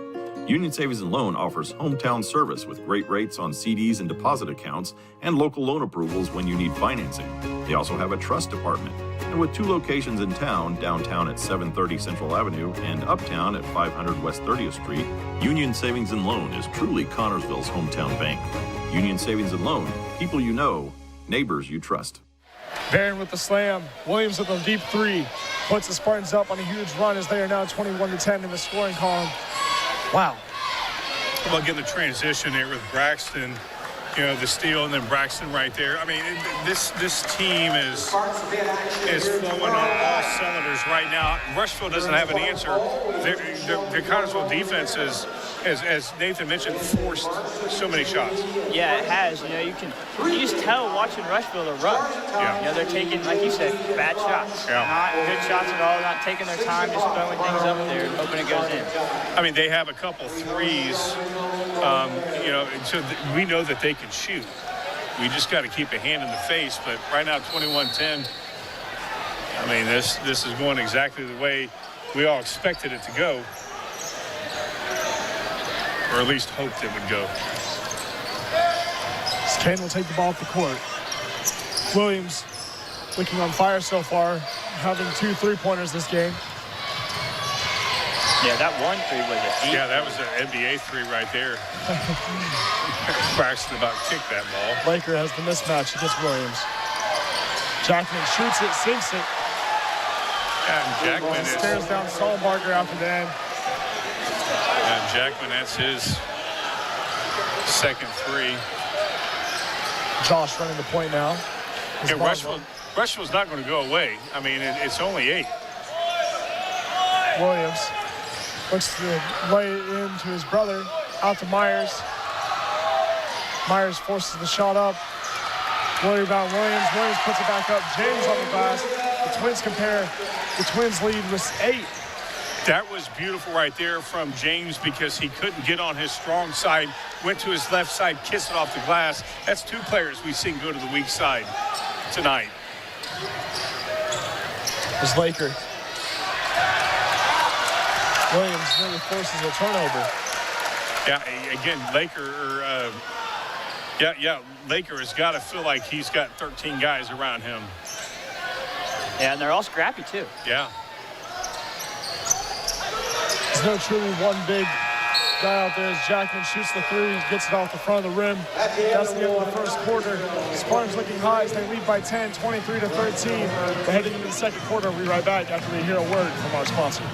[SPEAKER 8] Union Savings and Loan offers hometown service with great rates on CDs and deposit accounts and local loan approvals when you need financing. They also have a trust department. And with 2 locations in town, downtown at 730 Central Avenue and uptown at 500 West 30th Street, Union Savings and Loan is truly Connorsville's hometown bank. Union Savings and Loan, people you know, neighbors you trust.
[SPEAKER 3] Barron with the slam. Williams with the deep three. Puts the Spartans up on a huge run as they are now 21-10 in the scoring column. Wow.
[SPEAKER 4] Well, again, the transition there with Braxton, you know, the steal and then Braxton right there. I mean, this team is flowing on all cylinders right now. Rushville doesn't have an answer. The Connorsville defense is, as Nathan mentioned, forced so many shots.
[SPEAKER 5] Yeah, it has. You know, you just tell watching Rushville to run.
[SPEAKER 4] Yeah.
[SPEAKER 5] You know, they're taking, like you said, bad shots.
[SPEAKER 4] Yeah.
[SPEAKER 5] Not good shots at all. Not taking their time, just throwing things up there, hoping it goes in.
[SPEAKER 4] I mean, they have a couple threes. You know, so we know that they can shoot. We just got to keep a hand in the face. But right now, 21-10. I mean, this is going exactly the way we all expected it to go, or at least hoped it would go.
[SPEAKER 3] Kane will take the ball off the court. Williams looking on fire so far, having 2 3-pointers this game.
[SPEAKER 5] Yeah, that 1-3 was a deep.
[SPEAKER 4] Yeah, that was an NBA 3 right there. Braxton about kicked that ball.
[SPEAKER 3] Laker has the mismatch against Williams. Jackman shoots it, sinks it.
[SPEAKER 4] Yeah, and Jackman
[SPEAKER 3] stares down Sullenbarger after the end.
[SPEAKER 4] And Jackman, that's his second 3.
[SPEAKER 3] Josh running the point now.
[SPEAKER 4] Yeah, Rushville's not going to go away. I mean, it's only 8.
[SPEAKER 3] Williams looks to lay it into his brother, out to Myers. Myers forces the shot up. Rebound Williams. Williams puts it back up. James on the glass. The Twins compare. The Twins lead with 8.
[SPEAKER 4] That was beautiful right there from James because he couldn't get on his strong side, went to his left side, kissed it off the glass. That's 2 players we've seen go to the weak side tonight.
[SPEAKER 3] There's Laker. Williams nearly forces a turnover.
[SPEAKER 4] Yeah, again, Laker has got to feel like he's got 13 guys around him.
[SPEAKER 5] Yeah, and they're all scrappy, too.
[SPEAKER 4] Yeah.
[SPEAKER 3] There's no truly one big guy out there as Jackman shoots the 3, gets it off the front of the rim. That's the end of the first quarter. Spartans looking high as they lead by 10, 23-13. We're heading into the second quarter. We'll be right back after we hear a word from our sponsor.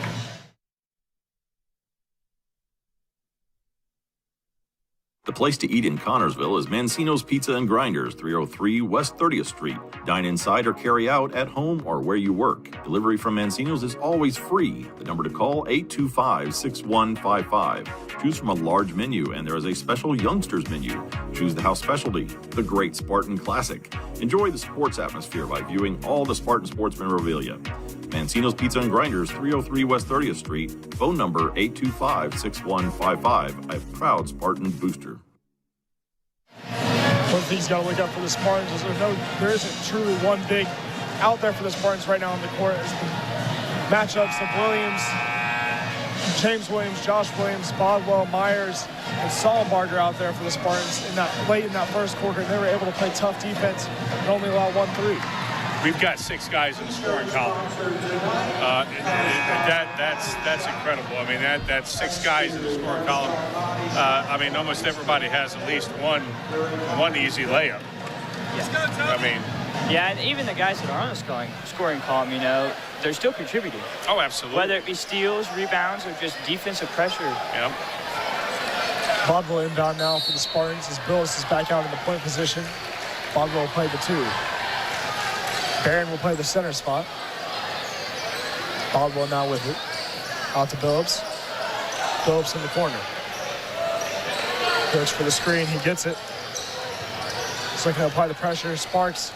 [SPEAKER 8] The place to eat in Connorsville is Mancino's Pizza and Grinders, 303 West 30th Street. Dine inside or carry out at home or where you work. Delivery from Mancino's is always free. The number to call, 825-6155. Choose from a large menu, and there is a special youngsters menu. Choose the house specialty, the Great Spartan Classic. Enjoy the sports atmosphere by viewing all the Spartan sports memorabilia. Mancino's Pizza and Grinders, 303 West 30th Street. Phone number 825-6155. A proud Spartan booster.
[SPEAKER 3] One thing's got to look up for the Spartans is there isn't truly one big out there for the Spartans right now on the court. As the matchups of Williams, James Williams, Josh Williams, Bodwell, Myers, and Sullenbarger out there for the Spartans late in that first quarter. They were able to play tough defense and only allow 1 3.
[SPEAKER 4] We've got 6 guys in the scoring column. That's incredible. I mean, that's 6 guys in the scoring column. I mean, almost everybody has at least one easy layup.
[SPEAKER 5] Yeah.
[SPEAKER 4] I mean.
[SPEAKER 5] Yeah, and even the guys that are on the scoring column, you know, they're still contributing.
[SPEAKER 4] Oh, absolutely.
[SPEAKER 5] Whether it be steals, rebounds, or just defensive pressure.
[SPEAKER 4] Yeah.
[SPEAKER 3] Bodwell inbound now for the Spartans as Billis is back out in the point position. Bodwell will play the 2. Barron will play the center spot. Bodwell now with it. Out to Billups. Billups in the corner. Goes for the screen. He gets it. He's looking to apply the pressure. Sparks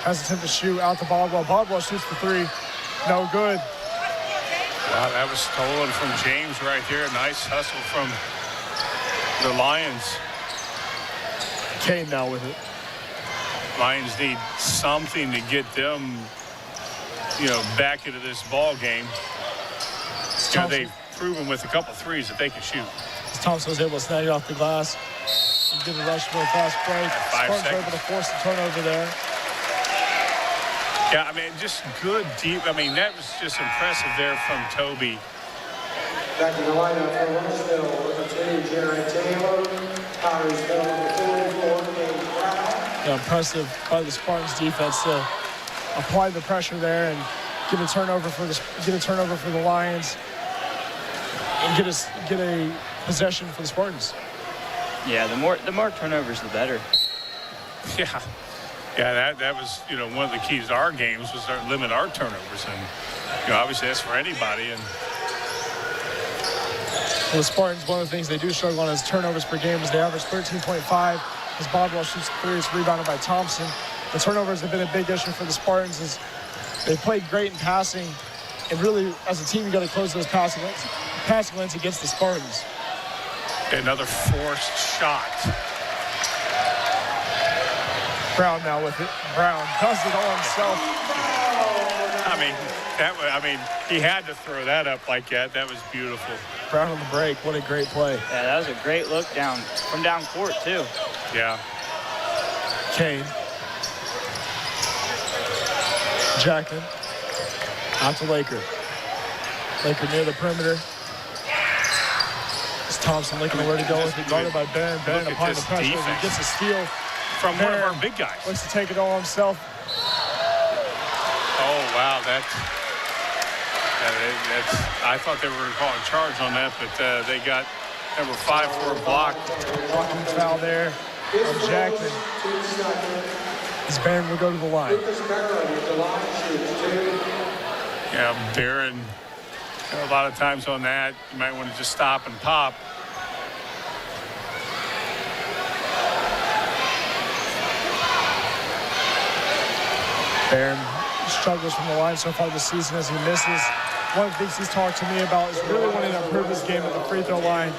[SPEAKER 3] hesitant to shoot. Out to Bodwell. Bodwell shoots the 3. No good.
[SPEAKER 4] Wow, that was stolen from James right there. Nice hustle from the Lions.
[SPEAKER 3] Kane now with it.
[SPEAKER 4] Lions need something to get them, back into this ball game. They've proven with a couple threes that they can shoot.
[SPEAKER 3] Thompson was able to snag it off the glass. He did a rush for a fast break. Spartans were able to force the turnover there.
[SPEAKER 4] Yeah, I mean, just good deep. I mean, that was just impressive there from Toby.
[SPEAKER 7] Back in the lineup for Rushville, number 2, Jared Taylor. Connersville, number 44, Gage Brown.
[SPEAKER 3] Yeah, impressive by the Spartans defense to apply the pressure there and get a turnover for the Lions and get a possession for the Spartans.
[SPEAKER 5] Yeah, the more turnovers, the better.
[SPEAKER 4] Yeah, that was one of the keys to our games was to limit our turnovers, and obviously that's for anybody. And
[SPEAKER 3] the Spartans, one of the things they do struggle on is turnovers per game, as they average 13.5. As Bodwell shoots three, it's rebounded by Thompson. The turnovers have been a big issue for the Spartans. As they played great in passing, and really, as a team, you got to close those passing lanes against the Spartans.
[SPEAKER 4] Another forced shot.
[SPEAKER 3] Brown now with it. Brown does it all himself.
[SPEAKER 4] He had to throw that up like that. That was beautiful.
[SPEAKER 3] Brown on the break. What a great play.
[SPEAKER 5] Yeah, that was a great look from down court, too.
[SPEAKER 4] Yeah.
[SPEAKER 3] Kane. Jackman. Out to Laker. Laker near the perimeter. It's Thompson looking where to go with it. Guarded by Ben. Ben applying the pressure. He gets a steal
[SPEAKER 4] from one of our big guys.
[SPEAKER 3] Looks to take it all himself.
[SPEAKER 4] Oh, wow. That's I thought they were going to call a charge on that, but they got number 5 for a block.
[SPEAKER 3] Blocking foul there on Jackman. As Barron will go to the line.
[SPEAKER 4] Yeah, Barron, a lot of times on that, you might want to just stop and pop.
[SPEAKER 3] Barron struggles from the line so far this season as he misses. One of the things he's talked to me about is really wanting to improve his game at the free throw line.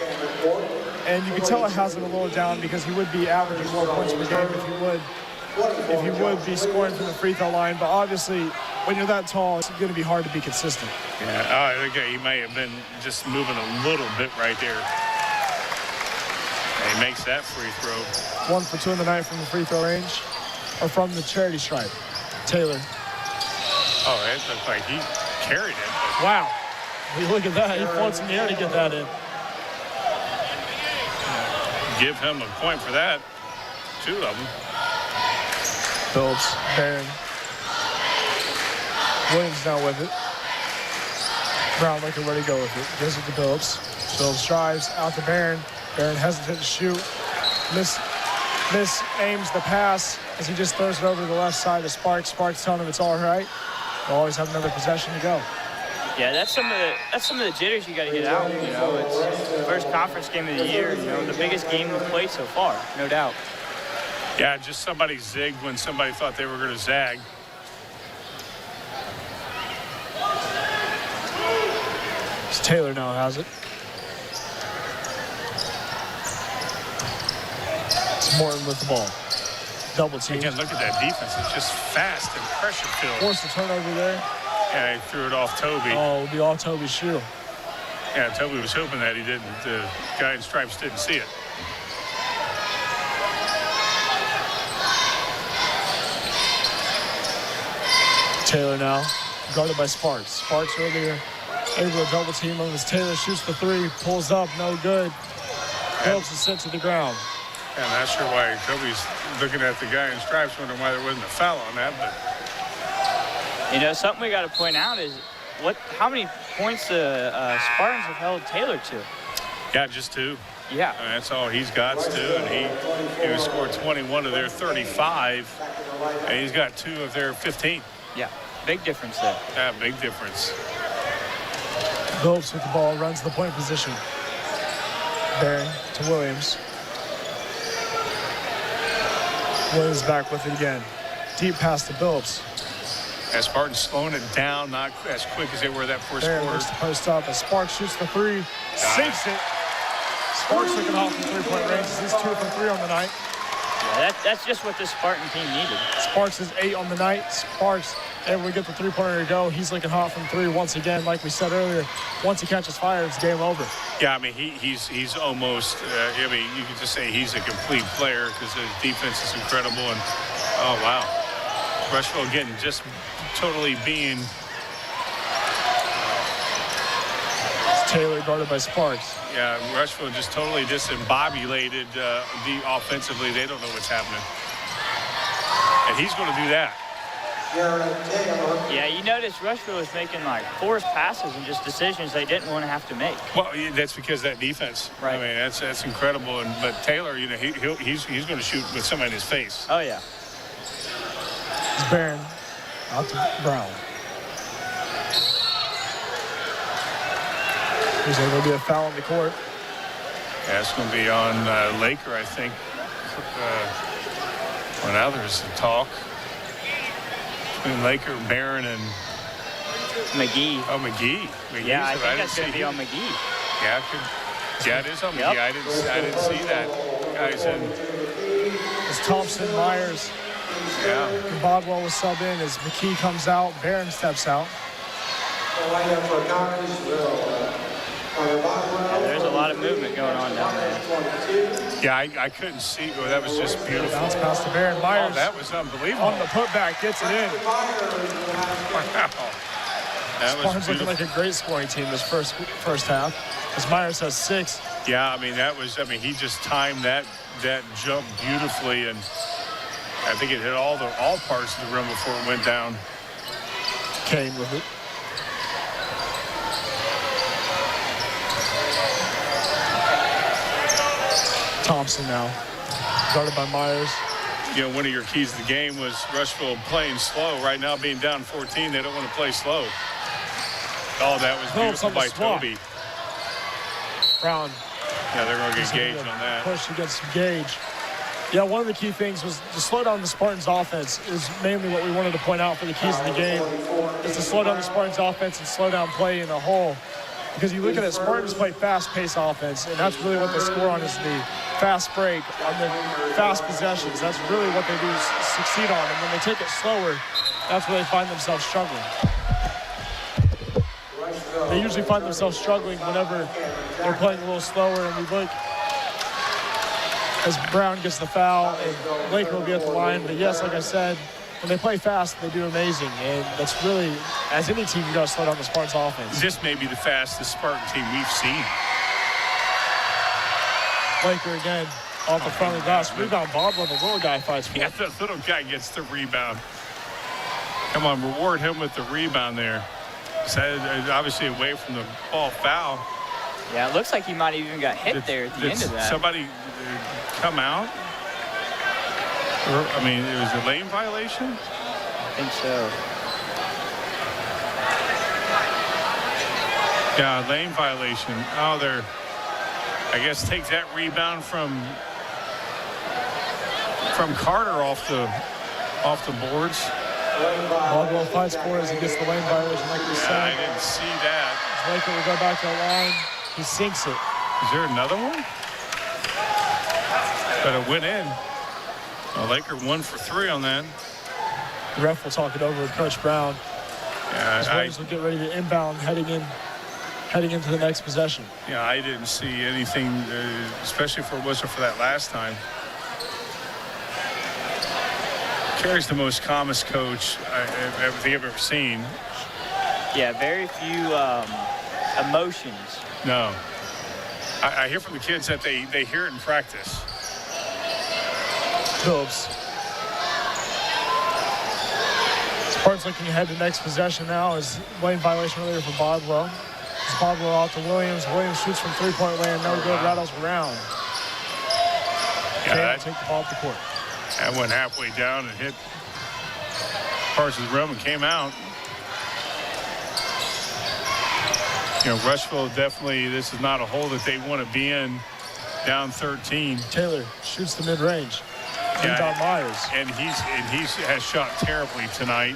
[SPEAKER 3] And you can tell it has him a little down because he would be averaging more points per game if he would be scoring from the free throw line. But obviously, when you're that tall, it's going to be hard to be consistent.
[SPEAKER 4] Yeah, I think he may have been just moving a little bit right there. And he makes that free throw.
[SPEAKER 3] 1 for 2 in the night from the free throw range, or from the charity stripe. Taylor.
[SPEAKER 4] Oh, it looked like he carried it.
[SPEAKER 3] Wow. Look at that. He floats in the air to get that in.
[SPEAKER 4] Give him a point for that. 2 of them.
[SPEAKER 3] Phillips, Barron. Williams now with it. Brown looking ready to go with it. Gives it to Phillips. Phillips drives out to Barron. Barron hesitant to shoot. Miss aims the pass as he just throws it over to the left side of Sparks. Sparks telling him it's all right. They'll always have another possession to go.
[SPEAKER 5] Yeah, that's some of the jitters you got to get out. It's the first conference game of the year. The biggest game we've played so far, no doubt.
[SPEAKER 4] Yeah, just somebody zigged when somebody thought they were going to zag.
[SPEAKER 3] Taylor now has it. It's Morton with the ball. Double team.
[SPEAKER 4] Again, look at that defense. It's just fast and pressure filled.
[SPEAKER 3] Forced the turnover there.
[SPEAKER 4] Yeah, he threw it off Toby.
[SPEAKER 3] Oh, it would be off Toby's shoe.
[SPEAKER 4] Yeah, Toby was hoping that he didn't. The guy in stripes didn't see it.
[SPEAKER 3] Taylor now, guarded by Sparks. Sparks earlier able to double team him as Taylor shoots the 3, pulls up, no good. Phillips is sent to the ground.
[SPEAKER 4] Yeah, I'm not sure why Toby's looking at the guy in stripes, wondering why there wasn't a foul on that, but.
[SPEAKER 5] Something we got to point out is how many points the Spartans have held Taylor to.
[SPEAKER 4] Yeah, just 2.
[SPEAKER 5] Yeah.
[SPEAKER 4] I mean, that's all he's got to do, and he scored 21 of their 35, and he's got 2 of their 15.
[SPEAKER 5] Yeah, big difference there.
[SPEAKER 4] Yeah, big difference.
[SPEAKER 3] Phillips with the ball, runs the point position. Barron to Williams. Williams back with it again. Deep pass to Phillips.
[SPEAKER 4] As Spartans slowing it down, not as quick as they were that first
[SPEAKER 3] Barron
[SPEAKER 4] quarter.
[SPEAKER 3] looks to post up as Sparks shoots the three, sinks it. Sparks looking off from three-point range. He's 2 for 3 on the night.
[SPEAKER 5] Yeah, that's just what this Spartan team needed.
[SPEAKER 3] Sparks is 8 on the night. Sparks able to get the three-pointer to go. He's looking hot from 3 once again. Like we said earlier, once he catches fire, it's game over.
[SPEAKER 4] Yeah, I mean, he's almost, I mean, you could just say he's a complete player because his defense is incredible. And, oh, wow. Rushville, again, just totally being.
[SPEAKER 3] It's Taylor guarded by Sparks.
[SPEAKER 4] Yeah, Rushville just totally disembobulated offensively. They don't know what's happening. And he's going to do that.
[SPEAKER 5] Yeah, you notice Rushville was making like forced passes and just decisions they didn't want to have to make.
[SPEAKER 4] Well, that's because of that defense.
[SPEAKER 5] Right.
[SPEAKER 4] I mean, that's incredible. But Taylor, you know, he's going to shoot with somebody in his face.
[SPEAKER 5] Oh, yeah.
[SPEAKER 3] It's Barron out to Brown. There's going to be a foul on the court.
[SPEAKER 4] Yeah, it's going to be on Laker, I think. Well, now there's the talk between Laker, Barron, and
[SPEAKER 5] McGee.
[SPEAKER 4] Oh, McGee.
[SPEAKER 5] Yeah, I
[SPEAKER 4] So
[SPEAKER 5] think that's
[SPEAKER 4] didn't
[SPEAKER 5] going to
[SPEAKER 4] see
[SPEAKER 5] be on
[SPEAKER 4] him.
[SPEAKER 5] McGee.
[SPEAKER 4] Yeah, it is on
[SPEAKER 5] Yep.
[SPEAKER 4] McGee. I didn't see that. Guys in.
[SPEAKER 3] As Thompson, Myers,
[SPEAKER 4] Yeah.
[SPEAKER 3] and Bodwell was sub in. As McKee comes out, Barron steps out.
[SPEAKER 5] Yeah, there's a lot of movement going on down there.
[SPEAKER 4] Yeah, I couldn't see. Oh, that was just beautiful.
[SPEAKER 3] Bounce pass to Barron.
[SPEAKER 4] Oh,
[SPEAKER 3] Myers
[SPEAKER 4] that was unbelievable.
[SPEAKER 3] on the putback gets it in.
[SPEAKER 4] Wow. That was
[SPEAKER 3] Spartans looking
[SPEAKER 4] beautiful.
[SPEAKER 3] like a great scoring team this first half. As Myers has 6.
[SPEAKER 4] Yeah, I mean, he just timed that jump beautifully, and I think it hit all parts of the rim before it went down.
[SPEAKER 3] Kane with it. Thompson now, guarded by Myers.
[SPEAKER 4] You know, one of your keys to the game was Rushville playing slow. Right now, being down 14, they don't want to play slow. Oh, that was
[SPEAKER 3] Phillips
[SPEAKER 4] beautiful
[SPEAKER 3] on the
[SPEAKER 4] by
[SPEAKER 3] swap.
[SPEAKER 4] Toby.
[SPEAKER 3] Brown
[SPEAKER 4] Yeah, they're going to get Gage on that.
[SPEAKER 3] push against Gage. Yeah, one of the key things was to slow down the Spartans' offense is mainly what we wanted to point out for the keys of the game, is to slow down the Spartans' offense and slow down play in a whole. Because you look at it, Spartans play fast-paced offense, and that's really what they score on is the fast break, on the fast possessions. That's really what they do succeed on. And when they take it slower, that's where they find themselves struggling. They usually find themselves struggling whenever they're playing a little slower, and we look as Brown gets the foul, and Laker will be at the line. But yes, like I said, when they play fast, they do amazing. And that's really, as any team, you got to slow down the Spartans offense.
[SPEAKER 4] This may be the fastest Spartan team we've seen.
[SPEAKER 3] Laker again off the front of the glass. Rebound, Bodwell, the little guy fights for
[SPEAKER 4] Yeah,
[SPEAKER 3] it.
[SPEAKER 4] the little guy gets the rebound. Come on, reward him with the rebound there. So, obviously away from the ball foul.
[SPEAKER 5] Yeah, it looks like he might have even got hit there at the
[SPEAKER 4] Did
[SPEAKER 5] end of that.
[SPEAKER 4] somebody come out? Or, I mean, it was a lane violation?
[SPEAKER 5] I think so.
[SPEAKER 4] Yeah, lane violation. Oh, they're, I guess, take that rebound from Carter off the boards.
[SPEAKER 3] Bodwell fights for it as he gets the lane violation, like we
[SPEAKER 4] Yeah, I
[SPEAKER 3] said.
[SPEAKER 4] didn't see that.
[SPEAKER 3] Laker will go back to the line. He sinks it.
[SPEAKER 4] Is there another one? But it went in. Well, Laker 1 for 3 on that.
[SPEAKER 3] The ref will talk it over with Coach Brown. As
[SPEAKER 4] Yeah,
[SPEAKER 3] Williams will get ready to inbound heading into the next possession.
[SPEAKER 4] I didn't see anything, especially if it wasn't for that last time. Carey's the most calmest coach I think I've ever seen.
[SPEAKER 5] Yeah, very few emotions.
[SPEAKER 4] No. I hear from the kids that they hear it in practice.
[SPEAKER 3] Phillips. Spartans looking ahead to the next possession now is lane violation earlier for Bodwell. It's Bodwell out to Williams. Williams shoots from three-point land. No good. Rattles around.
[SPEAKER 4] Yeah,
[SPEAKER 3] Kane will
[SPEAKER 4] that,
[SPEAKER 3] take the ball off the court.
[SPEAKER 4] that went halfway down and hit parts of the rim and came out. Rushville definitely, this is not a hole that they want to be in down 13.
[SPEAKER 3] Taylor shoots the mid-range.
[SPEAKER 4] Yeah,
[SPEAKER 3] Myers.
[SPEAKER 4] and he has shot terribly tonight.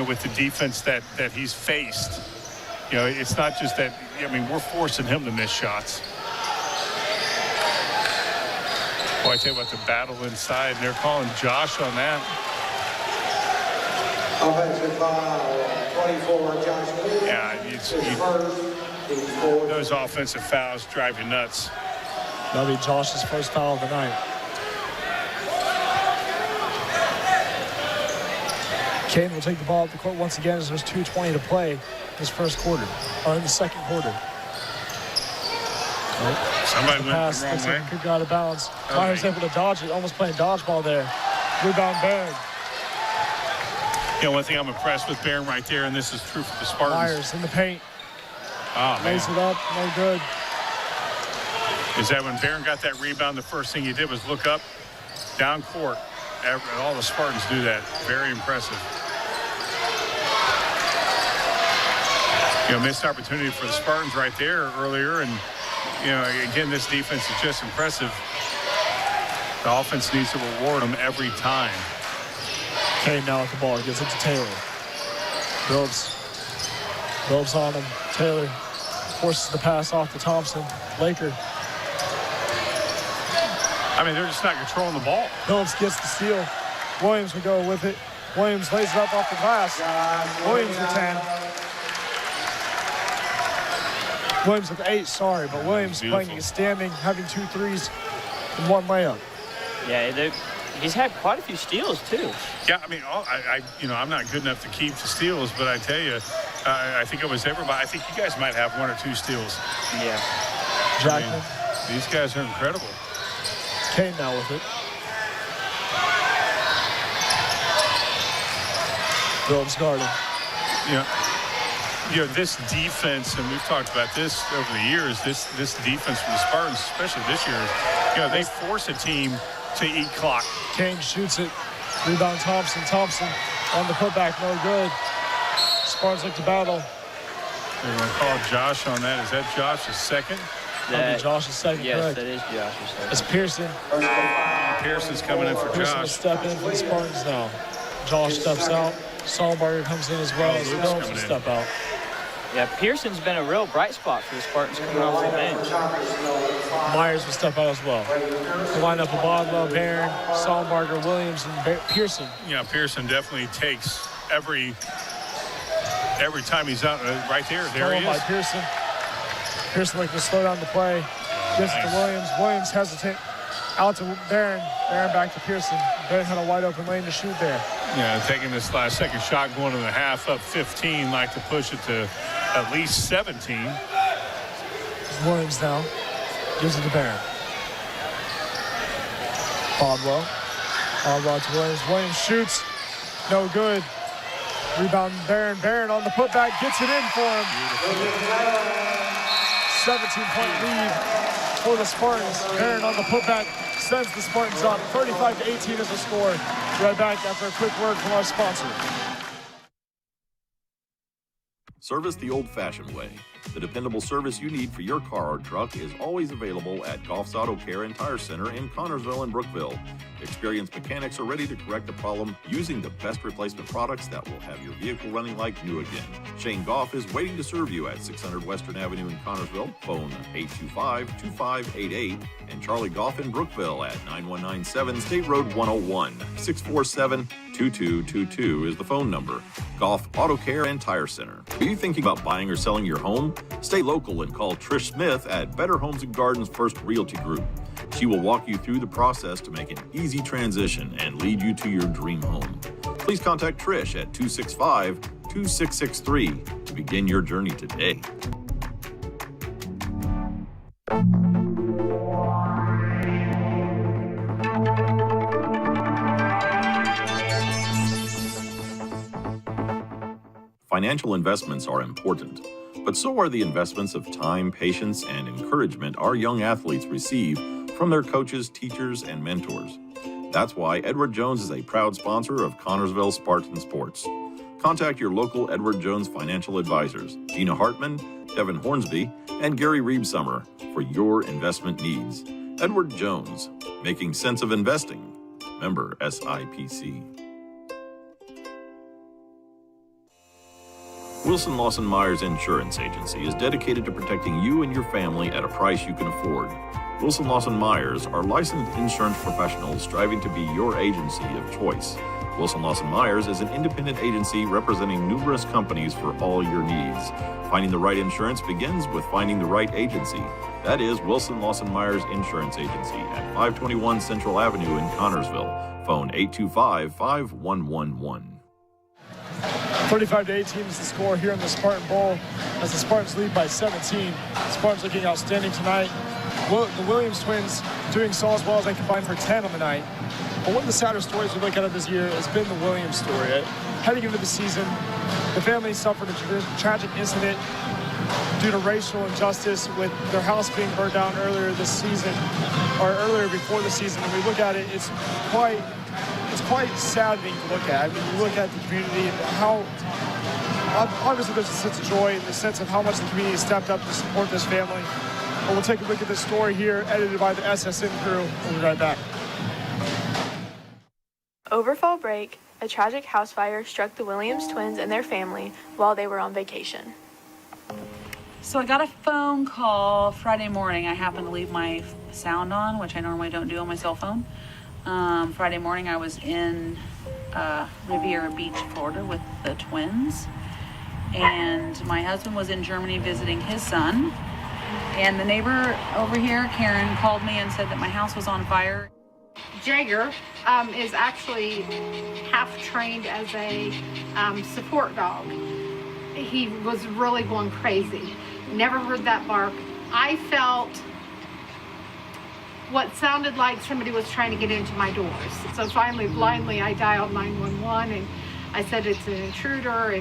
[SPEAKER 4] with the defense that he's faced, it's not just that. I mean, we're forcing him to miss shots. Boy, I tell you what, the battle inside, they're calling Josh on that.
[SPEAKER 7] Offensive foul, 24, Josh Williams.
[SPEAKER 4] Yeah, those offensive fouls drive you nuts.
[SPEAKER 3] That'll be Josh's first foul of the night. Kane will take the ball up the court once again as there's 2:20 to play in this first quarter, or in the second quarter.
[SPEAKER 4] Somebody went
[SPEAKER 3] Pass
[SPEAKER 4] the wrong
[SPEAKER 3] looks
[SPEAKER 4] way.
[SPEAKER 3] like it could go out of bounds.
[SPEAKER 4] Okay.
[SPEAKER 3] Myers able to dodge it, almost playing dodgeball there. Rebound Barron.
[SPEAKER 4] One thing I'm impressed with Barron right there, and this is true for the Spartans.
[SPEAKER 3] Myers in the paint.
[SPEAKER 4] Oh, man.
[SPEAKER 3] Lays it up, no good.
[SPEAKER 4] Is that when Barron got that rebound, the first thing he did was look up, down court. All the Spartans do that. Very impressive. Missed opportunity for the Spartans right there earlier. And, again, this defense is just impressive. The offense needs to reward them every time.
[SPEAKER 3] Kane now with the ball. Gets it to Taylor. Billups on him. Taylor forces the pass off to Thompson. Laker.
[SPEAKER 4] I mean, they're just not controlling the ball.
[SPEAKER 3] Billups gets the steal. Williams will go with it. Williams lays it up off the glass. Williams with 10. Williams with 8, sorry, but Williams playing standing, having 2 threes and 1 layup.
[SPEAKER 5] Yeah, he's had quite a few steals too.
[SPEAKER 4] Yeah, I mean, I'm not good enough to keep the steals, but I tell you, I think it was everybody. I think you guys might have 1 or 2 steals.
[SPEAKER 5] Yeah.
[SPEAKER 3] Jackman.
[SPEAKER 4] These guys are incredible.
[SPEAKER 3] Kane now with it. Billups guarding.
[SPEAKER 4] This defense, and we've talked about this over the years, this defense from the Spartans, especially this year, they force a team to eat clock.
[SPEAKER 3] Kane shoots it. Rebound Thompson. Thompson on the putback, no good. Spartans like to battle.
[SPEAKER 4] They're going to call Josh on that. Is that Josh's second?
[SPEAKER 3] That'll be Josh's second,
[SPEAKER 5] yes,
[SPEAKER 3] correct.
[SPEAKER 5] that is Josh's second.
[SPEAKER 3] It's Pearson.
[SPEAKER 4] Pearson's coming in for
[SPEAKER 3] Pearson will
[SPEAKER 4] Josh.
[SPEAKER 3] step in for the Spartans now. Josh steps out. Solberger comes in as well.
[SPEAKER 4] Luke's
[SPEAKER 3] Billups will
[SPEAKER 4] coming in.
[SPEAKER 3] step out.
[SPEAKER 5] Yeah, Pearson's been a real bright spot for the Spartans coming off the bench.
[SPEAKER 3] Myers will step out as well. The lineup of Bodwell, Barron, Solberger, Williams, and Pearson.
[SPEAKER 4] Pearson definitely takes every time he's out. Right there he
[SPEAKER 3] Stolen by
[SPEAKER 4] is.
[SPEAKER 3] Pearson. Pearson looking to slow down the play. Gives it to Williams. Williams hesitant. Out to Barron. Barron back to Pearson. Barron had a wide open lane to shoot there.
[SPEAKER 4] Taking this last second shot, going to the half, up 15, like to push it to at least 17.
[SPEAKER 3] Williams now. Gives it to Barron. Bodwell. Bodwell to Williams. Williams shoots. No good. Rebound Barron. Barron on the putback. Gets it in for him. 17-point lead for the Spartans. Barron on the putback sends the Spartans up. 35-18 is the score. Right back after a quick word from our sponsor.
[SPEAKER 8] Service the old-fashioned way. The dependable service you need for your car or truck is always available at Goff's Auto Care and Tire Center in Connorsville and Brookville. Experienced mechanics are ready to correct the problem using the best replacement products that will have your vehicle running like new again. Shane Goff is waiting to serve you at 600 Western Avenue in Connorsville. Phone 825-2588 and Charlie Goff in Brookville at 9197 State Road 101. 647-2222 is the phone number. Goff Auto Care and Tire Center. Are you thinking about buying or selling your home? Stay local and call Trish Smith at Better Homes and Gardens First Realty Group. She will walk you through the process to make an easy transition and lead you to your dream home. Please contact Trish at 265-2663 to begin your journey today. Financial investments are important, but so are the investments of time, patience, and encouragement our young athletes receive from their coaches, teachers, and mentors. That's why Edward Jones is a proud sponsor of Connorsville Spartan Sports. Contact your local Edward Jones financial advisors, Gina Hartman, Devin Hornsby, and Gary Reebsummer for your investment needs. Edward Jones, making sense of investing. Member SIPC. Wilson Lawson Myers Insurance Agency is dedicated to protecting you and your family at a price you can afford. Wilson Lawson Myers are licensed insurance professionals striving to be your agency of choice. Wilson Lawson Myers is an independent agency representing numerous companies for all your needs. Finding the right insurance begins with finding the right agency. That is Wilson Lawson Myers Insurance Agency at 521 Central Avenue in Connorsville. Phone 825-5111.
[SPEAKER 3] 35-18 is the score here in the Spartan Bowl as the Spartans lead by 17. The Spartans looking outstanding tonight. The Williams twins doing so as well as they combined for 10 on the night. But one of the sadder stories we look at this year has been the Williams story. Heading into the season, the family suffered a tragic incident due to racial injustice with their house being burned down earlier this season, or earlier before the season. When we look at it, it's quite saddening to look at. I mean, you look at the community and how, obviously there's a sense of joy and the sense of how much the community stepped up to support this family. But we'll take a look at this story here, edited by the SSN crew. We'll be right back.
[SPEAKER 9] Over fall break, a tragic house fire struck the Williams twins and their family while they were on vacation.
[SPEAKER 10] So I got a phone call Friday morning. I happened to leave my sound on, which I normally don't do on my cell phone. Friday morning I was in Riviera Beach, Florida with the twins. And my husband was in Germany visiting his son. And the neighbor over here, Karen, called me and said that my house was on fire.
[SPEAKER 11] Jagger is actually half trained as a support dog. He was really going crazy. Never heard that bark. I felt what sounded like somebody was trying to get into my doors. So finally, blindly, I dialed 911 and I said it's an intruder.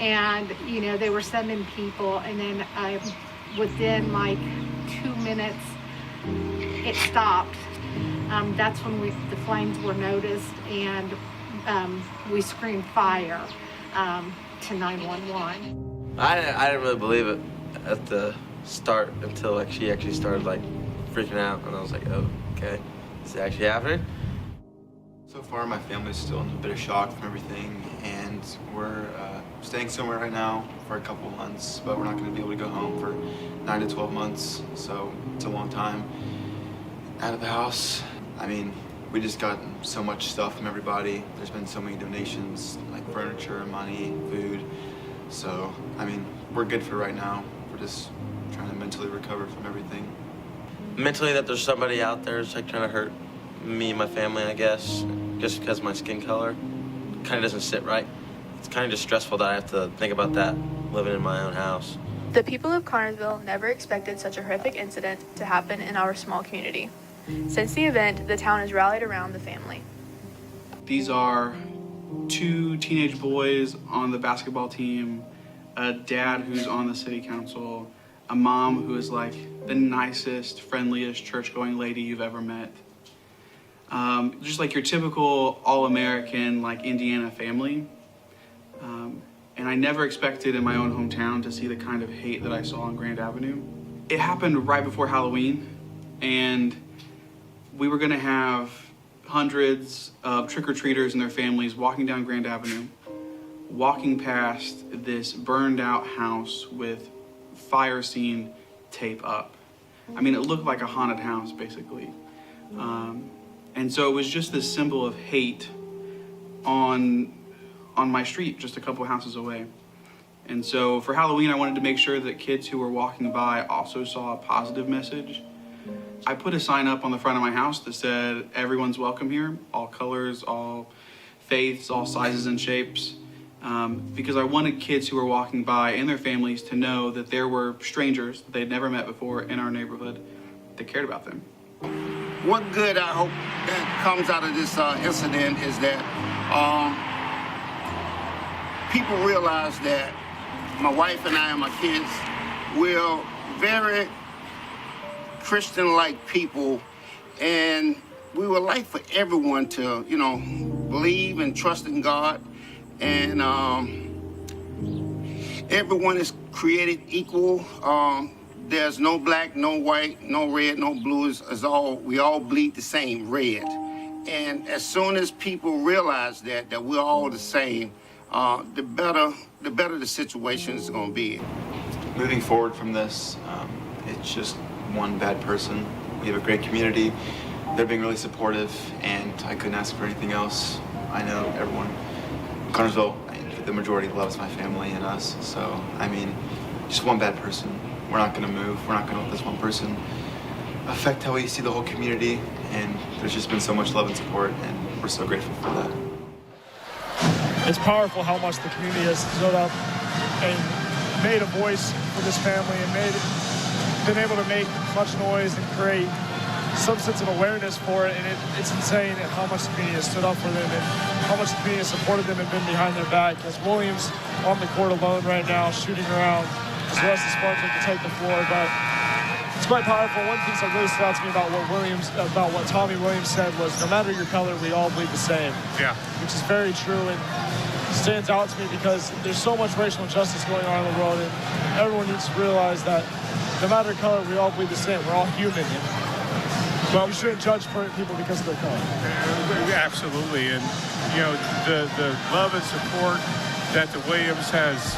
[SPEAKER 11] And, you know, they were sending people, and then within like 2 minutes, it stopped. That's when the flames were noticed, and we screamed fire to 911.
[SPEAKER 12] I didn't really believe it at the start until like she actually started like freaking out, and I was like, oh, okay, is it actually happening?
[SPEAKER 13] So far, my family's still in a bit of shock from everything, and we're staying somewhere right now for a couple months, but we're not going to be able to go home for 9 to 12 months, so it's a long time out of the house. I mean, we just got so much stuff from everybody. There's been so many donations, like furniture, money, food. So, I mean, we're good for right now. We're just trying to mentally recover from everything.
[SPEAKER 12] Mentally, that there's somebody out there that's like trying to hurt me and my family, I guess, just because of my skin color kind of doesn't sit right. It's kind of just stressful that I have to think about that living in my own house.
[SPEAKER 9] The people of Connorsville never expected such a horrific incident to happen in our small community. Since the event, the town has rallied around the family.
[SPEAKER 14] These are 2 teenage boys on the basketball team, a dad who's on the city council, a mom who is like the nicest, friendliest church-going lady you've ever met. Just like your typical all-American, like Indiana family. And I never expected in my own hometown to see the kind of hate that I saw on Grand Avenue. It happened right before Halloween, and we were gonna have hundreds of trick-or-treaters and their families walking down Grand Avenue, walking past this burned out house with fire scene tape up. I mean, it looked like a haunted house, basically. And so it was just this symbol of hate on my street, just a couple houses away. And so for Halloween, I wanted to make sure that kids who were walking by also saw a positive message. I put a sign up on the front of my house that said, everyone's welcome here, all colors, all faiths, all sizes and shapes, because I wanted kids who were walking by and their families to know that there were strangers that they'd never met before in our neighborhood that cared about them.
[SPEAKER 15] What good I hope that comes out of this incident is that people realize that my wife and I and my kids, we're very Christian-like people, and we would like for everyone to, you know, believe and trust in God, and everyone is created equal. There's no black, no white, no red, no blue. We all bleed the same red. And as soon as people realize that we're all the same, the better the situation is going to be.
[SPEAKER 13] Moving forward from this, it's just one bad person. We have a great community. They're being really supportive, and I couldn't ask for anything else. I know everyone in Connersville, the majority loves my family and us. So, I mean, just one bad person. We're not going to move. We're not going to let this one person affect how we see the whole community. And there's just been so much love and support, and we're so grateful for that.
[SPEAKER 3] It's powerful how much the community has stood up and made a voice for this family and been able to make much noise and create some sense of awareness for it. And it's insane at how much the community has stood up for them and how much the community has supported them and been behind their back. As Williams on the court alone right now, shooting around, as the rest of the Spartans like to take the floor. But it's quite powerful. One piece that really stood out to me about what Tommy Williams said was, no matter your color, we all bleed the same.
[SPEAKER 4] Yeah.
[SPEAKER 3] Which is very true and stands out to me because there's so much racial injustice going on in the world, and everyone needs to realize that no matter color, we all bleed the same. We're all human. Well, we shouldn't judge people because of their color.
[SPEAKER 4] Absolutely. And, you know, the love and support that the Williams has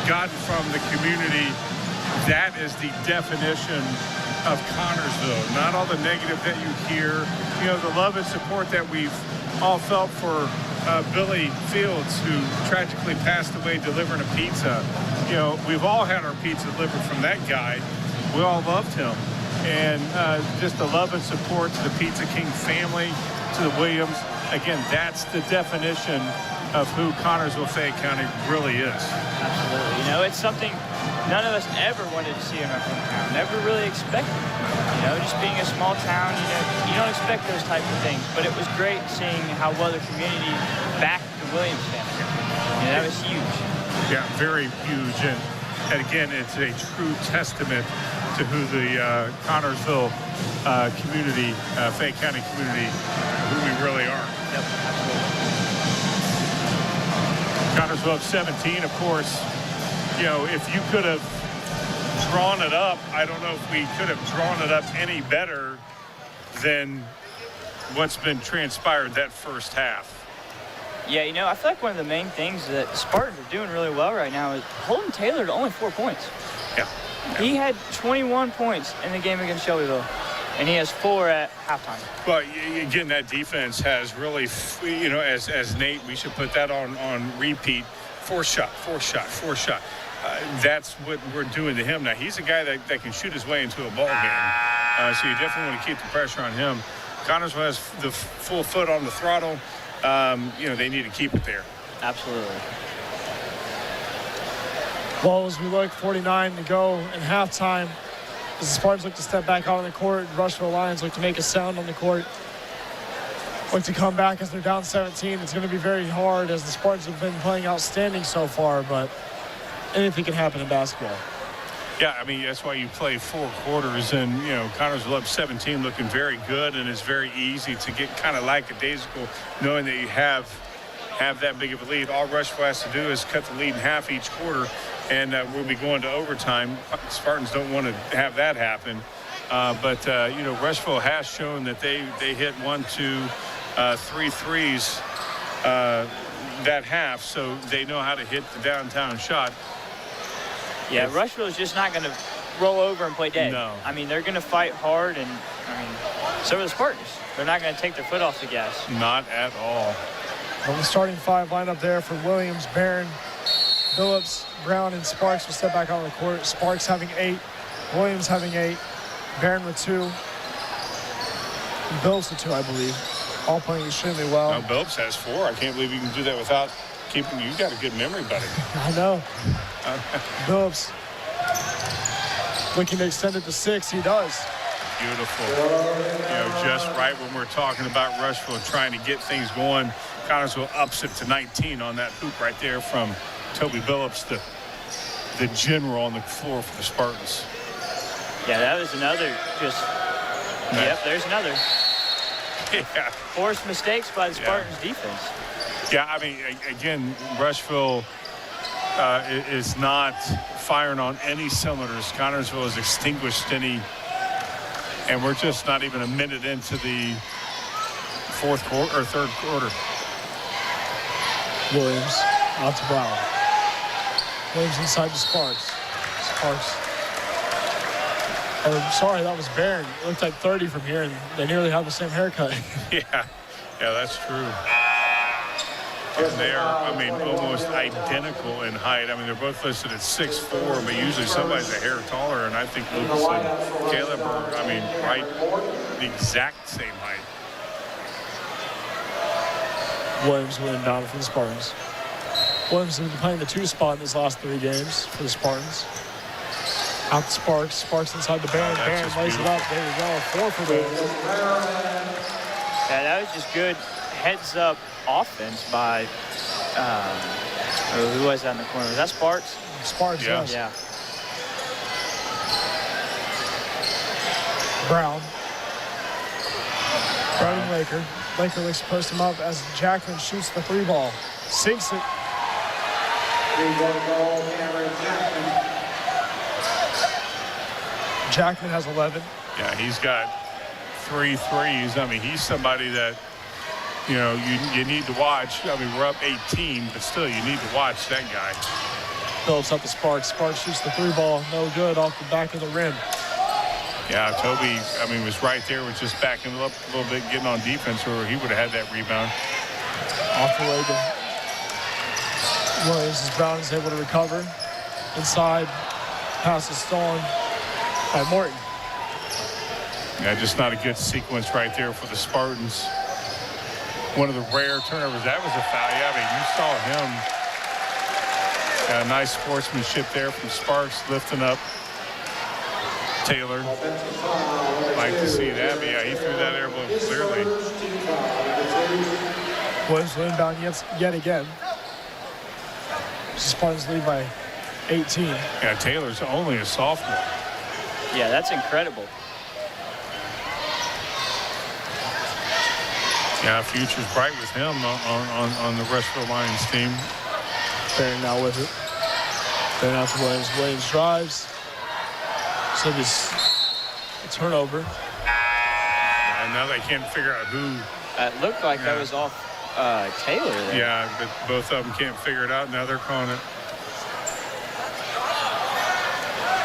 [SPEAKER 4] gotten from the community, that is the definition of Connersville. Not all the negative that you hear. You know, the love and support that we've all felt for Billy Fields, who tragically passed away delivering a pizza. You know, we've all had our pizza delivered from that guy. We all loved him. And just the love and support to the Pizza King family, to the Williams. Again, that's the definition of who Connersville, Fayette County really is.
[SPEAKER 5] Absolutely. You know, it's something none of us ever wanted to see in our hometown. Never really expected. You know, just being a small town, you know, you don't expect those type of things. But it was great seeing how well the community backed the Williams family. You know, that was huge.
[SPEAKER 4] Yeah, very huge. And again, it's a true testament to who the Connersville community, Fayette County community, who we really are.
[SPEAKER 5] Yep, absolutely.
[SPEAKER 4] Connersville up 17, of course. You know, if you could have drawn it up, I don't know if we could have drawn it up any better than what's been transpired that first half.
[SPEAKER 5] Yeah, you know, I feel like one of the main things that the Spartans are doing really well right now is holding Taylor to only 4 points.
[SPEAKER 4] Yeah.
[SPEAKER 5] He had 21 points in the game against Shelbyville, and he has 4 at halftime.
[SPEAKER 4] Well, again, that defense has really, you know, as Nate, we should put that on repeat. 4 shot. That's what we're doing to him. Now, he's a guy that can shoot his way into a ball game, so you definitely want to keep the pressure on him. Connersville has the full foot on the throttle. You know, they need to keep it there.
[SPEAKER 5] Absolutely.
[SPEAKER 3] Well, as we look, 49 to go in halftime, as the Spartans look to step back out on the court, Rushville Lions look to make a sound on the court, look to come back as they're down 17. It's going to be very hard as the Spartans have been playing outstanding so far, but anything can happen in basketball.
[SPEAKER 4] Yeah, I mean, that's why you play 4 quarters, and, you know, Connersville up 17 looking very good, and it's very easy to get kind of lackadaisical knowing that you have that big of a lead. All Rushville has to do is cut the lead in half each quarter, and we'll be going to overtime. Spartans don't want to have that happen. But you know, Rushville has shown that they hit 1, 2, 3 threes that half, so they know how to hit the downtown shot.
[SPEAKER 5] Yeah, Rushville is just not going to roll over and play dead.
[SPEAKER 4] No.
[SPEAKER 5] I mean, they're going to fight hard, and I mean, so are the Spartans. They're not going to take their foot off the gas.
[SPEAKER 4] Not at all.
[SPEAKER 3] Well, the starting 5 lineup there for Williams, Barron, Phillips, Brown, and Sparks will step back on the court. Sparks having 8, Williams having 8, Barron with 2, and Phillips with 2, I believe. All playing extremely well.
[SPEAKER 4] Now, Phillips has 4. I can't believe you can do that without keeping. You got a good memory, buddy.
[SPEAKER 3] I know. Phillips looking to extend it to 6. He does.
[SPEAKER 4] Beautiful. You know, just right when we're talking about Rushville trying to get things going. Connersville ups it to 19 on that hoop right there from Toby Phillips, the general on the floor for the Spartans.
[SPEAKER 5] Yeah, that was another just. Nice. Yep, there's another.
[SPEAKER 4] Yeah.
[SPEAKER 5] Forced mistakes by the Spartans defense.
[SPEAKER 4] Yeah, I mean, again, Rushville is not firing on any cylinders. Connersville has extinguished any, and we're just not even a minute into the third quarter.
[SPEAKER 3] Williams Out to Brown. Williams inside to Sparks. Sorry, that was Barron. It looked like 30 from here, and they nearly have the same haircut.
[SPEAKER 4] Yeah, that's true. And they're, almost identical in height. They're both listed at 6'4", but usually somebody's a hair taller, and I think Lucas and Caleb are, right the exact same height.
[SPEAKER 3] Williams winning down for the Spartans. Williams has been playing the 2 spot in his last 3 games for the Spartans. Out to Sparks. Sparks inside the Barron. Barron lays it up. There you go. 4 for Barron.
[SPEAKER 5] Yeah, that was just good heads-up offense by, who was that in the corner? Was that Sparks?
[SPEAKER 3] Sparks,
[SPEAKER 4] yeah.
[SPEAKER 3] Yes.
[SPEAKER 5] Yeah.
[SPEAKER 3] Brown. Browning Laker. Laker looks to post him up as Jackman shoots the 3 ball. Sinks it.
[SPEAKER 7] 3-1 goal, Cameron Jackman.
[SPEAKER 3] Jackman has 11.
[SPEAKER 4] Yeah, he's got 3 threes. He's somebody that, you need to watch. We're up 18, but still, you need to watch that guy.
[SPEAKER 3] Phillips up to Sparks. Sparks shoots the 3 ball. No good off the back of the rim.
[SPEAKER 4] Yeah, Toby, was right there, was just backing up a little bit, getting on defense, or he would have had that rebound.
[SPEAKER 3] Off the way to Williams as Brown is able to recover. Inside, pass is stolen by Morton.
[SPEAKER 4] Yeah, just not a good sequence right there for the Spartans. One of the rare turnovers. That was a foul. Yeah, you saw him. Got a nice sportsmanship there from Sparks, lifting up Taylor. Like to see that, but yeah, he threw that air ball clearly.
[SPEAKER 3] Williams will inbound yet again. Spartans lead by 18.
[SPEAKER 4] Yeah, Taylor's only a sophomore.
[SPEAKER 5] Yeah, that's incredible.
[SPEAKER 4] Yeah, future's bright with him on the Rushville Lions team.
[SPEAKER 3] Barron now with it. Barron out to Williams. Williams drives. So this a turnover.
[SPEAKER 4] And now they can't figure out who.
[SPEAKER 5] It looked like that was off Taylor there.
[SPEAKER 4] Yeah, but both of them can't figure it out. Now they're calling it.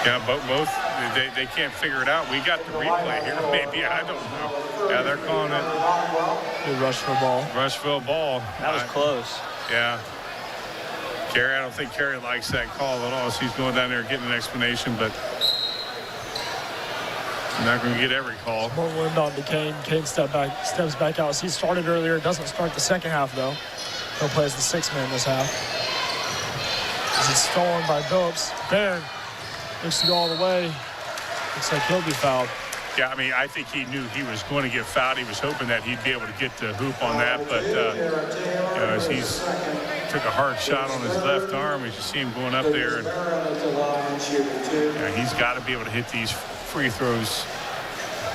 [SPEAKER 4] Yeah, but both, they can't figure it out. We got the replay here. Maybe, I don't know. Yeah, they're calling it.
[SPEAKER 3] Good Rushville ball.
[SPEAKER 4] Rushville ball.
[SPEAKER 5] That was close.
[SPEAKER 4] Yeah. Carey, I don't think Carey likes that call at all. So he's going down there getting an explanation, but not going to get every call.
[SPEAKER 3] More wind on to Kane. Kane steps back out. He started earlier. Doesn't start the second half, though. He'll play as the 6th man this half. As it's stolen by Phillips. Barron looks to go all the way. Looks like he'll be fouled.
[SPEAKER 4] Yeah, I think he knew he was going to get fouled. He was hoping that he'd be able to get the hoop on that, but as he's took a hard shot on his left arm, as you see him going up there, and he's got to be able to hit these free throws.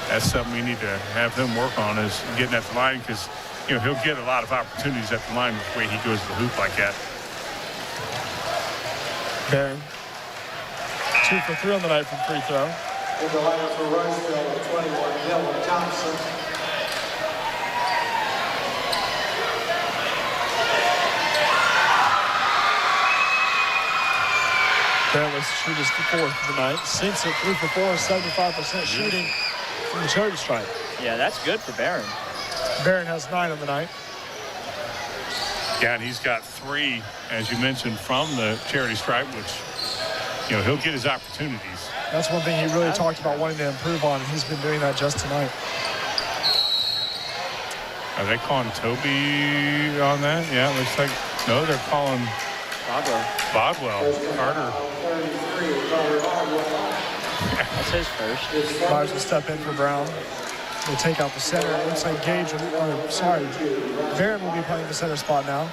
[SPEAKER 4] That's something we need to have him work on, is getting at the line, because he'll get a lot of opportunities at the line with the way he goes to the hoop like that.
[SPEAKER 3] Barron 2 for 3 on the night from free throw.
[SPEAKER 7] In the lineup for Rushville, 21, Dylan Thompson.
[SPEAKER 3] Barron looks to shoot his 4th of the night. Sinks it 3 for 4, 75% shooting from the charity stripe.
[SPEAKER 5] Yeah, that's good for Barron.
[SPEAKER 3] Barron has 9 on the night.
[SPEAKER 4] Yeah, and he's got 3, as you mentioned, from the charity stripe, which, he'll get his opportunities.
[SPEAKER 3] That's one thing he really talked about wanting to improve on, and he's been doing that just tonight.
[SPEAKER 4] Are they calling Toby on that? Yeah, it looks like, no, they're calling Bodwell. Carter.
[SPEAKER 5] That's his first.
[SPEAKER 3] Myers will step in for Brown. We'll take out the center. It looks like Barron will be playing the center spot now.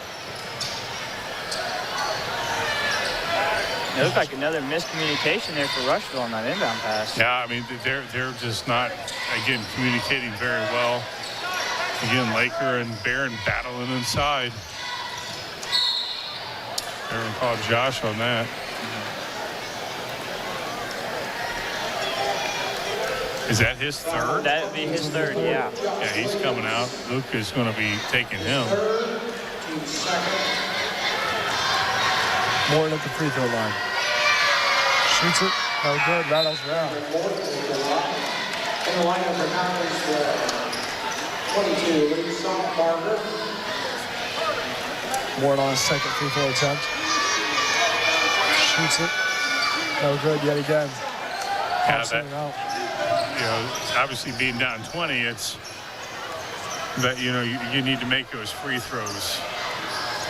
[SPEAKER 5] It looked like another miscommunication there for Rushville on that inbound pass.
[SPEAKER 4] Yeah, they're just not, again, communicating very well. Again, Laker and Barron battling inside. They're going to call Josh on that. Is that his 3rd?
[SPEAKER 5] That would be his 3rd, yeah.
[SPEAKER 4] Yeah, he's coming out. Luke is going to be taking him.
[SPEAKER 3] Morton at the free throw line. Shoots it. No good. Rattles around.
[SPEAKER 7] In the lineup for Conference 22, Lee Saltbarger.
[SPEAKER 3] Morton on his second free throw attempt. Shoots it. No good yet again.
[SPEAKER 4] That, obviously being down 20, it's that you need to make those free throws.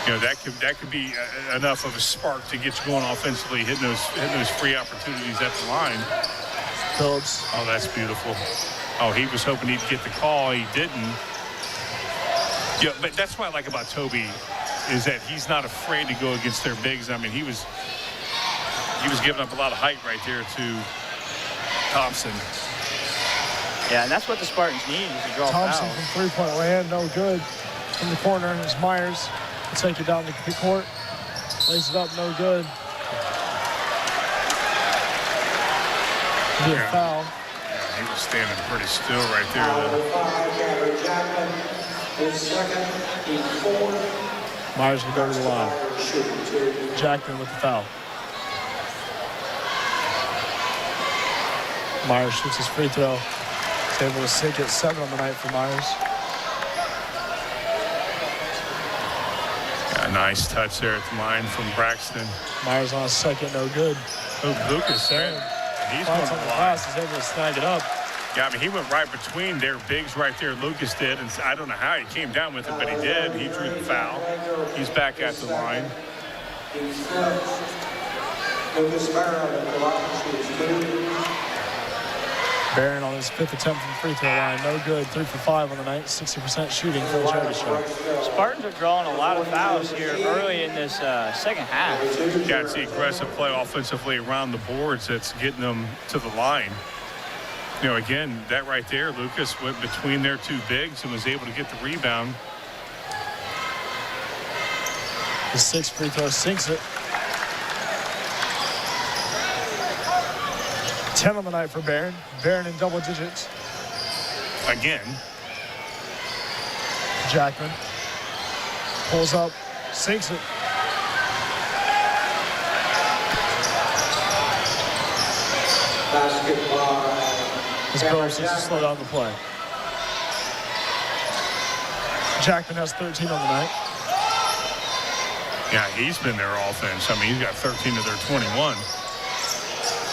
[SPEAKER 4] That could be enough of a spark to get you going offensively, hitting those free opportunities at the line.
[SPEAKER 3] Phillips.
[SPEAKER 4] Oh, that's beautiful. Oh, he was hoping he'd get the call. He didn't. Yeah, but that's what I like about Toby is that he's not afraid to go against their bigs. I mean, he was giving up a lot of height right there to Thompson.
[SPEAKER 5] Yeah, and that's what the Spartans need is to draw
[SPEAKER 3] Thompson
[SPEAKER 5] fouls.
[SPEAKER 3] from three-point land, no good. In the corner is Myers. He'll take it down the court. Lays it up, no good. Be a foul.
[SPEAKER 4] Yeah, he was standing pretty still right there.
[SPEAKER 7] Number 5, Cameron Jackman. His second, team 4.
[SPEAKER 3] Myers will go to the line. Jackman with the foul. Myers shoots his free throw. He's able to sink it. 7 on the night for Myers.
[SPEAKER 4] A nice touch there at the line from Braxton.
[SPEAKER 3] Myers on his second, no good.
[SPEAKER 4] Lucas, man. He's going
[SPEAKER 3] on
[SPEAKER 4] to
[SPEAKER 3] the
[SPEAKER 4] line.
[SPEAKER 3] pass. He's able to snag it up.
[SPEAKER 4] Yeah, I mean, he went right between their bigs right there. Lucas did, and I don't know how he came down with it, but he did. He drew the foul. He's back at the line.
[SPEAKER 7] Lucas Barron at the line shoots 2.
[SPEAKER 3] Barron on his 5th attempt from the free throw line. No good. 3 for 5 on the night. 60% shooting for the charity show.
[SPEAKER 5] Spartans are drawing a lot of fouls here early in this second half.
[SPEAKER 4] Yeah, it's the aggressive play offensively around the boards that's getting them to the line. Again, that right there, Lucas went between their two bigs and was able to get the rebound.
[SPEAKER 3] The 6th free throw sinks it. 10 on the night for Barron. Barron in double digits.
[SPEAKER 4] Again.
[SPEAKER 3] Jackman pulls up, sinks it.
[SPEAKER 7] Basketball.
[SPEAKER 3] His Phillips needs to slow down the play. Jackman has 13 on the night.
[SPEAKER 4] Yeah, he's been their offense. I mean, he's got 13 of their 21.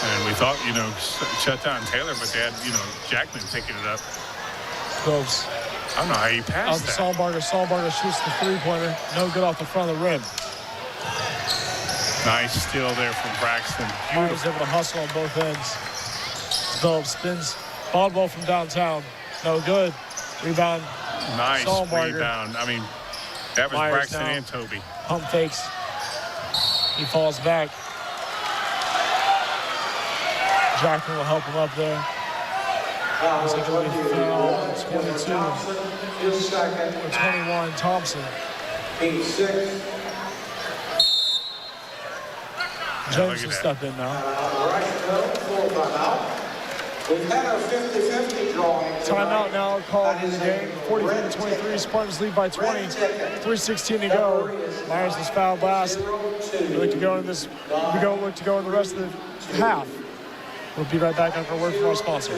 [SPEAKER 4] And we thought, shut down Taylor, but they had, Jackman picking it up.
[SPEAKER 3] Phillips.
[SPEAKER 4] I don't know how he passed that.
[SPEAKER 3] Saltbarger shoots the three-pointer. No good off the front of the rim.
[SPEAKER 4] Nice steal there from Braxton.
[SPEAKER 3] Myers able to hustle on both ends. Phillips spins. Ball from downtown. No good. Rebound.
[SPEAKER 4] Nice
[SPEAKER 3] Saltbarger.
[SPEAKER 4] rebound. I mean, that was
[SPEAKER 3] Myers
[SPEAKER 4] Braxton
[SPEAKER 3] now.
[SPEAKER 4] and Toby.
[SPEAKER 3] Pump fakes. He falls back. Jackman will help him up there. Looks like it'll be foul. 22.
[SPEAKER 7] His second.
[SPEAKER 3] Or 21, Thompson.
[SPEAKER 7] Team 6.
[SPEAKER 3] James will step in now.
[SPEAKER 7] Right, full timeout. We've had our 50-50 drawing.
[SPEAKER 3] Timeout now called in the game. 43-23. Spartans lead by 20. 3:16 to go. Myers is fouled last. We look to go in this. Look to go in the rest of the half. We'll be right back after a word from our sponsor.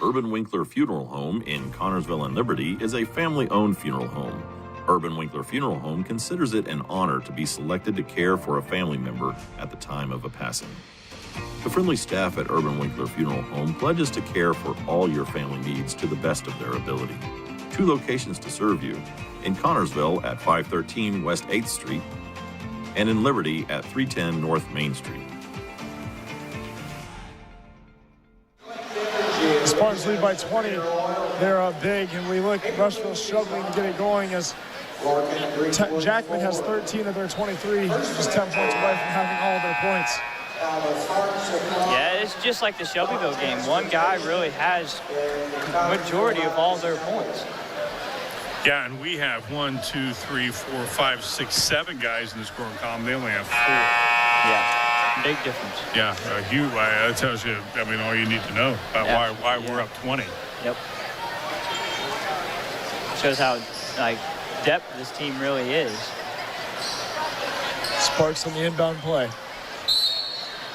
[SPEAKER 8] Urban Winkler Funeral Home in Connorsville and Liberty is a family-owned funeral home. Urban Winkler Funeral Home considers it an honor to be selected to care for a family member at the time of a passing. The friendly staff at Urban Winkler Funeral Home pledges to care for all your family needs to the best of their ability. 2 locations to serve you: in Connorsville at 513 West 8th Street and in Liberty at 310 North Main Street.
[SPEAKER 3] The Spartans lead by 20. They're up big, and we look at Rushville struggling to get it going as Jackman has 13 of their 23, just 10 points away from having all of their points.
[SPEAKER 5] Yeah, it's just like the Shelbyville game. One guy really has majority of all their points.
[SPEAKER 4] Yeah, and we have 1, 2, 3, 4, 5, 6, 7 guys in the scoring column. They only have 4.
[SPEAKER 5] Yeah, big difference.
[SPEAKER 4] Yeah, that tells you, all you need to know about why we're up 20.
[SPEAKER 5] Yep. Shows how, depth this team really is.
[SPEAKER 3] Sparks on the inbound play.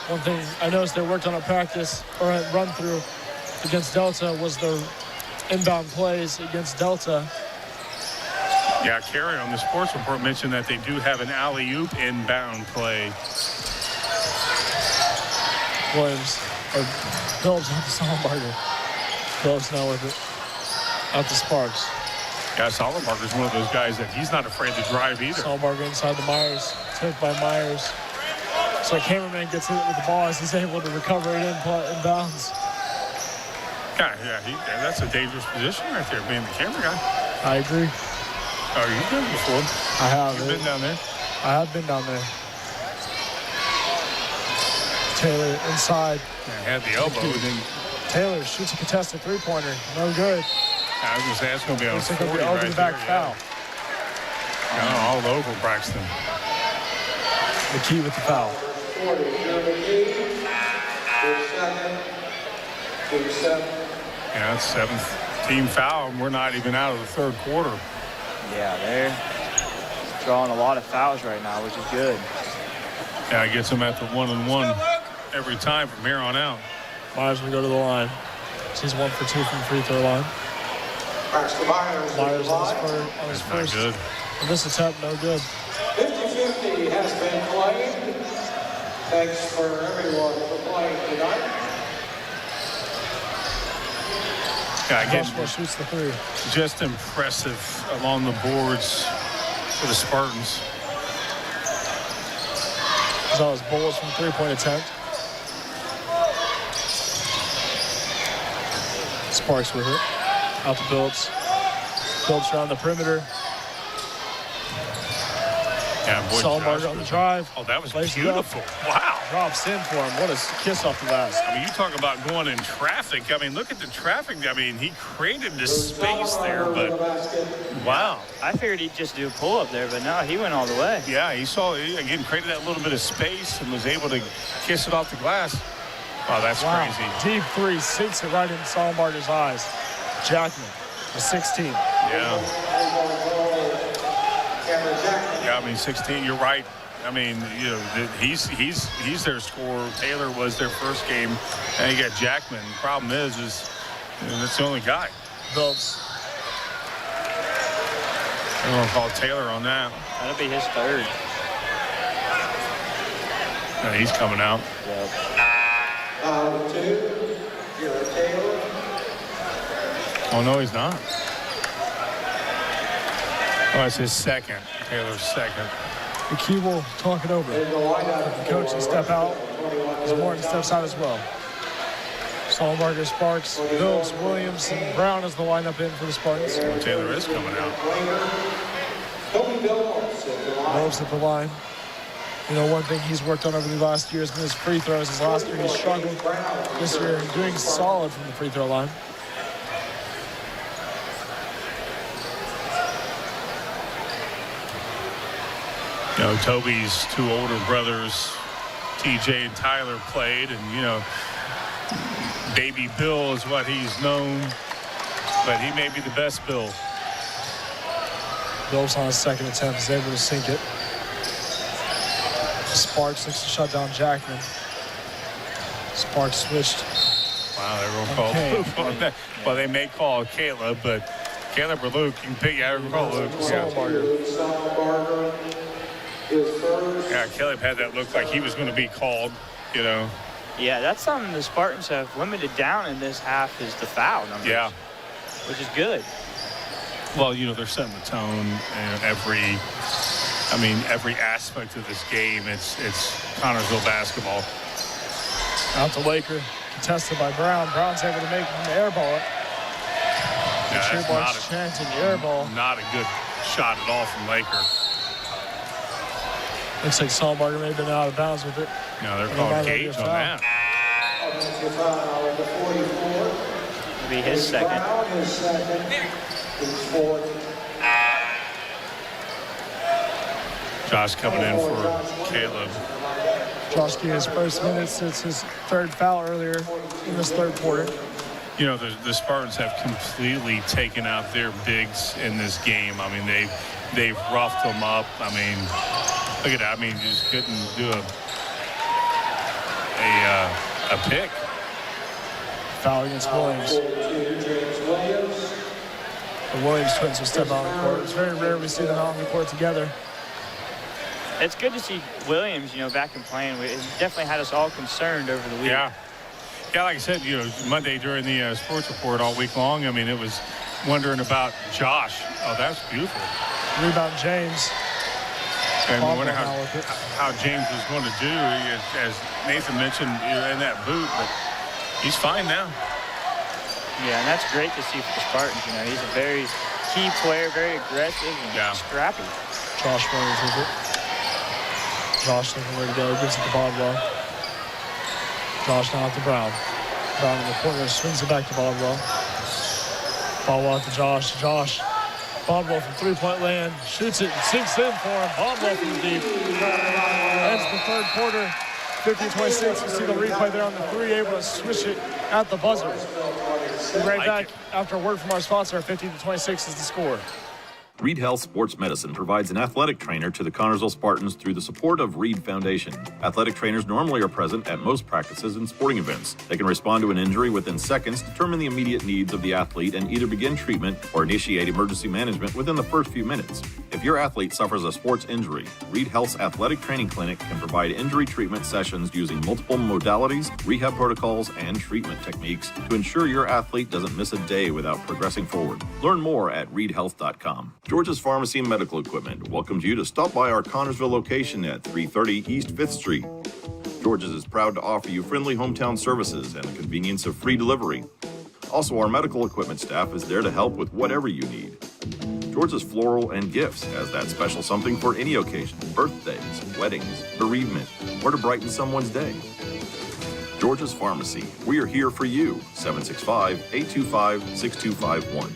[SPEAKER 3] One thing I noticed they worked on at practice or at run through against Delta was their inbound plays against Delta.
[SPEAKER 4] Yeah, Carey on the sports report mentioned that they do have an alley-oop inbound play.
[SPEAKER 3] Williams, or Phillips with the Sollenbarger. Phillips now with it. Out to Sparks.
[SPEAKER 4] Yeah, Sollenbarger's one of those guys that he's not afraid to drive either.
[SPEAKER 3] Sollenbarger inside the Myers. Took by Myers. So cameraman gets hit with the ball as he's able to recover it in bounds.
[SPEAKER 4] Yeah, that's a dangerous position right there, being the camera guy.
[SPEAKER 3] I agree.
[SPEAKER 4] Oh, you've been before.
[SPEAKER 3] I have.
[SPEAKER 4] You've been down there.
[SPEAKER 3] I have been down there. Taylor inside.
[SPEAKER 4] Yeah, had the elbow. Then
[SPEAKER 3] Taylor shoots a contested three-pointer. No good.
[SPEAKER 4] I was going to say, that's going to be on 40
[SPEAKER 3] over
[SPEAKER 4] right
[SPEAKER 3] the back
[SPEAKER 4] there,
[SPEAKER 3] foul.
[SPEAKER 4] Yeah. All over Braxton.
[SPEAKER 3] McKee with the foul.
[SPEAKER 4] Yeah, it's seventh team foul, and we're not even out of the third quarter.
[SPEAKER 5] Yeah, they're drawing a lot of fouls right now, which is good.
[SPEAKER 4] Yeah, it gets them at the 1-and-1 every time from here on out.
[SPEAKER 3] Myers will go to the line. He's 1 for 2 from the free throw line. Myers on his first.
[SPEAKER 4] Not good.
[SPEAKER 3] On this attempt, no good.
[SPEAKER 7] 50-50 has been played. Thanks for everyone for playing tonight.
[SPEAKER 4] Yeah, again,
[SPEAKER 3] shoots the three.
[SPEAKER 4] Just impressive along the boards for the Spartans.
[SPEAKER 3] That was Bowles from three-point attempt. Sparks with it. Out to Phillips. Phillips around the perimeter.
[SPEAKER 4] Yeah, boy,
[SPEAKER 3] Sollenbarger on the drive.
[SPEAKER 4] Oh, that was beautiful. Wow.
[SPEAKER 3] Drops in for him. What a kiss off the glass.
[SPEAKER 4] I mean, you talk about going in traffic. I mean, look at the traffic. I mean, he created this space there, but wow.
[SPEAKER 5] I figured he'd just do a pull-up there, but no, he went all the way.
[SPEAKER 4] Yeah, he again, created that little bit of space and was able to kiss it off the glass. Wow, that's crazy.
[SPEAKER 3] Deep three, sinks it right in Sollenbarger's eyes. Jackman, the 16.
[SPEAKER 4] Yeah. Yeah, I mean, 16, you're right. I mean, you know, he's their scorer. Taylor was their first game, and you got Jackman. The problem is that's the only guy.
[SPEAKER 3] Phillips.
[SPEAKER 4] I'm going to call Taylor on that.
[SPEAKER 5] That'll be his third.
[SPEAKER 4] Yeah, he's coming out.
[SPEAKER 5] Yep.
[SPEAKER 7] 2, Taylor.
[SPEAKER 4] Oh, no, he's not. Oh, it's his second. Taylor's second.
[SPEAKER 3] McKee will talk it over. The coach will step out as Morton steps out as well. Sollenbarger, Sparks, Phillips, Williams, and Brown is the lineup in for the Spartans.
[SPEAKER 4] Well, Taylor is coming out.
[SPEAKER 3] Phillips at the line. You know, one thing he's worked on over the last year has been his free throws. His last year he struggled. This year doing solid from the free throw line.
[SPEAKER 4] You know, Toby's two older brothers, TJ and Tyler, played, and, you know, Baby Bill is what he's known, but he may be the best Bill.
[SPEAKER 3] Bill's on his second attempt, is able to sink it. Sparks looks to shut down Jackman. Sparks switched.
[SPEAKER 4] Wow, they're going to call Luke on that. Well, they may call Caleb, but Caleb or Luke, you can pick out and call Luke. Yeah, Caleb had that look like he was going to be called, you know.
[SPEAKER 5] Yeah, that's something the Spartans have limited down in this half is the foul numbers.
[SPEAKER 4] Yeah.
[SPEAKER 5] Which is good.
[SPEAKER 4] Well, you know, they're setting the tone and every aspect of this game. It's Connorsville basketball.
[SPEAKER 3] Out to Laker, contested by Brown. Brown's able to make him the air ball.
[SPEAKER 4] Yeah, that's
[SPEAKER 3] chanting the air ball.
[SPEAKER 4] Not a good shot at all from Laker.
[SPEAKER 3] Looks like Sollenbarger may have been out of bounds with it.
[SPEAKER 4] No, they're calling Gage on that.
[SPEAKER 5] It'll be his second.
[SPEAKER 4] Josh coming in for Caleb.
[SPEAKER 3] Josh getting his first minutes. It's his third foul earlier in this third quarter.
[SPEAKER 4] You know, the Spartans have completely taken out their bigs in this game. I mean, they've roughed them up. I mean, Look at that. I mean, just couldn't do a pick.
[SPEAKER 3] Foul against Williams. The Williams twins will step on the court. It's very rare we see them out on the court together.
[SPEAKER 5] It's good to see Williams, back and playing. It definitely had us all concerned over the week.
[SPEAKER 4] Yeah, like I said, Monday during the sports report all week long, I mean, it was wondering about Josh. Oh, that's beautiful.
[SPEAKER 3] Rebound James.
[SPEAKER 4] And I wonder how James was going to do, as Nathan mentioned, in that boot, but he's fine now.
[SPEAKER 5] Yeah, and that's great to see for the Spartans. He's a very key player, very aggressive and scrappy.
[SPEAKER 3] Josh Williams with it. Josh looking where to go, gives it to Bodwell. Josh now out to Brown. Brown in the corner, swings it back to Bodwell. Bodwell out to Josh. Josh. Bodwell from three-point land, shoots it and sinks in for him. Bodwell from deep. Ends the third quarter, 50-26. You see the replay there on the three, able to swish it at the buzzer. We'll be right back after a word from our sponsor. 50-26 is the score.
[SPEAKER 8] Reed Health Sports Medicine provides an athletic trainer to the Connersville Spartans through the support of Reed Foundation. Athletic trainers normally are present at most practices and sporting events. They can respond to an injury within seconds, determine the immediate needs of the athlete, and either begin treatment or initiate emergency management within the first few minutes. If your athlete suffers a sports injury, Reed Health's Athletic Training Clinic can provide injury treatment sessions using multiple modalities, rehab protocols, and treatment techniques to ensure your athlete doesn't miss a day without progressing forward. Learn more at reedhealth.com. George's Pharmacy and Medical Equipment welcomes you to stop by our Connersville location at 330 East 5th Street. George's is proud to offer you friendly hometown services and the convenience of free delivery. Also, our medical equipment staff is there to help with whatever you need. George's Floral and Gifts has that special something for any occasion, birthdays, weddings, bereavement, or to brighten someone's day. George's Pharmacy, we are here for you, 765-825-6251.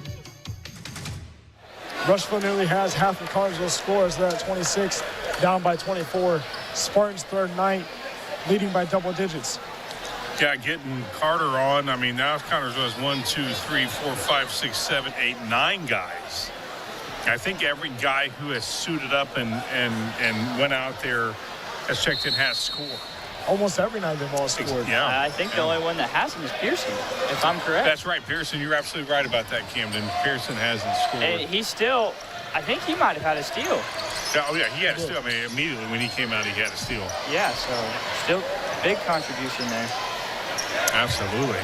[SPEAKER 3] Rushville nearly has half of Connersville's scores. They're at 26, down by 24. Spartans third night, leading by double digits.
[SPEAKER 4] Yeah, getting Carter on. I mean, now Connersville has 1, 2, 3, 4, 5, 6, 7, 8, 9 guys. I think every guy who has suited up and went out there has checked in has scored.
[SPEAKER 3] Almost every night they've all scored.
[SPEAKER 4] Yeah.
[SPEAKER 5] I think the only one that hasn't is Pearson, if I'm correct.
[SPEAKER 4] That's right, Pearson. You're absolutely right about that, Camden. Pearson hasn't scored.
[SPEAKER 5] And he's still, I think he might have had a steal.
[SPEAKER 4] Oh, yeah, he had a steal. I mean, immediately when he came out, he had a steal.
[SPEAKER 5] Yeah, so still big contribution there.
[SPEAKER 4] Absolutely.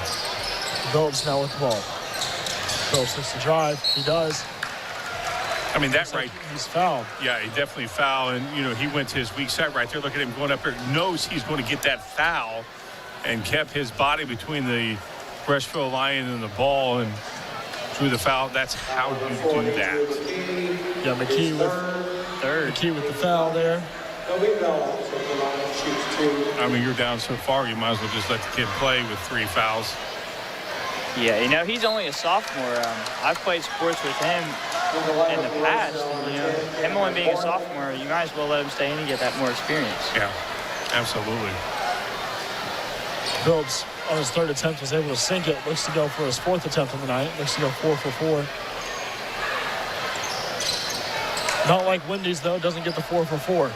[SPEAKER 3] Phillips now with the ball. Phillips looks to drive. He does.
[SPEAKER 4] I mean, that right.
[SPEAKER 3] He's fouled.
[SPEAKER 4] Yeah, he definitely fouled. And, he went to his weak side right there. Look at him going up there. Knows he's going to get that foul and kept his body between the Rushville Lion and the ball and drew the foul. That's how you do that.
[SPEAKER 3] Yeah, McKee with third. McKee with the foul there.
[SPEAKER 4] I mean, you're down so far, you might as well just let the kid play with 3 fouls.
[SPEAKER 5] Yeah, he's only a sophomore. I've played sports with him in the past. And, him only being a sophomore, you might as well let him stay in and get that more experience.
[SPEAKER 4] Yeah, absolutely.
[SPEAKER 3] Phillips, on his third attempt, was able to sink it. Looks to go for his fourth attempt on the night. Looks to go 4 for 4. Not like Wendy's, though. Doesn't get the 4 for 4.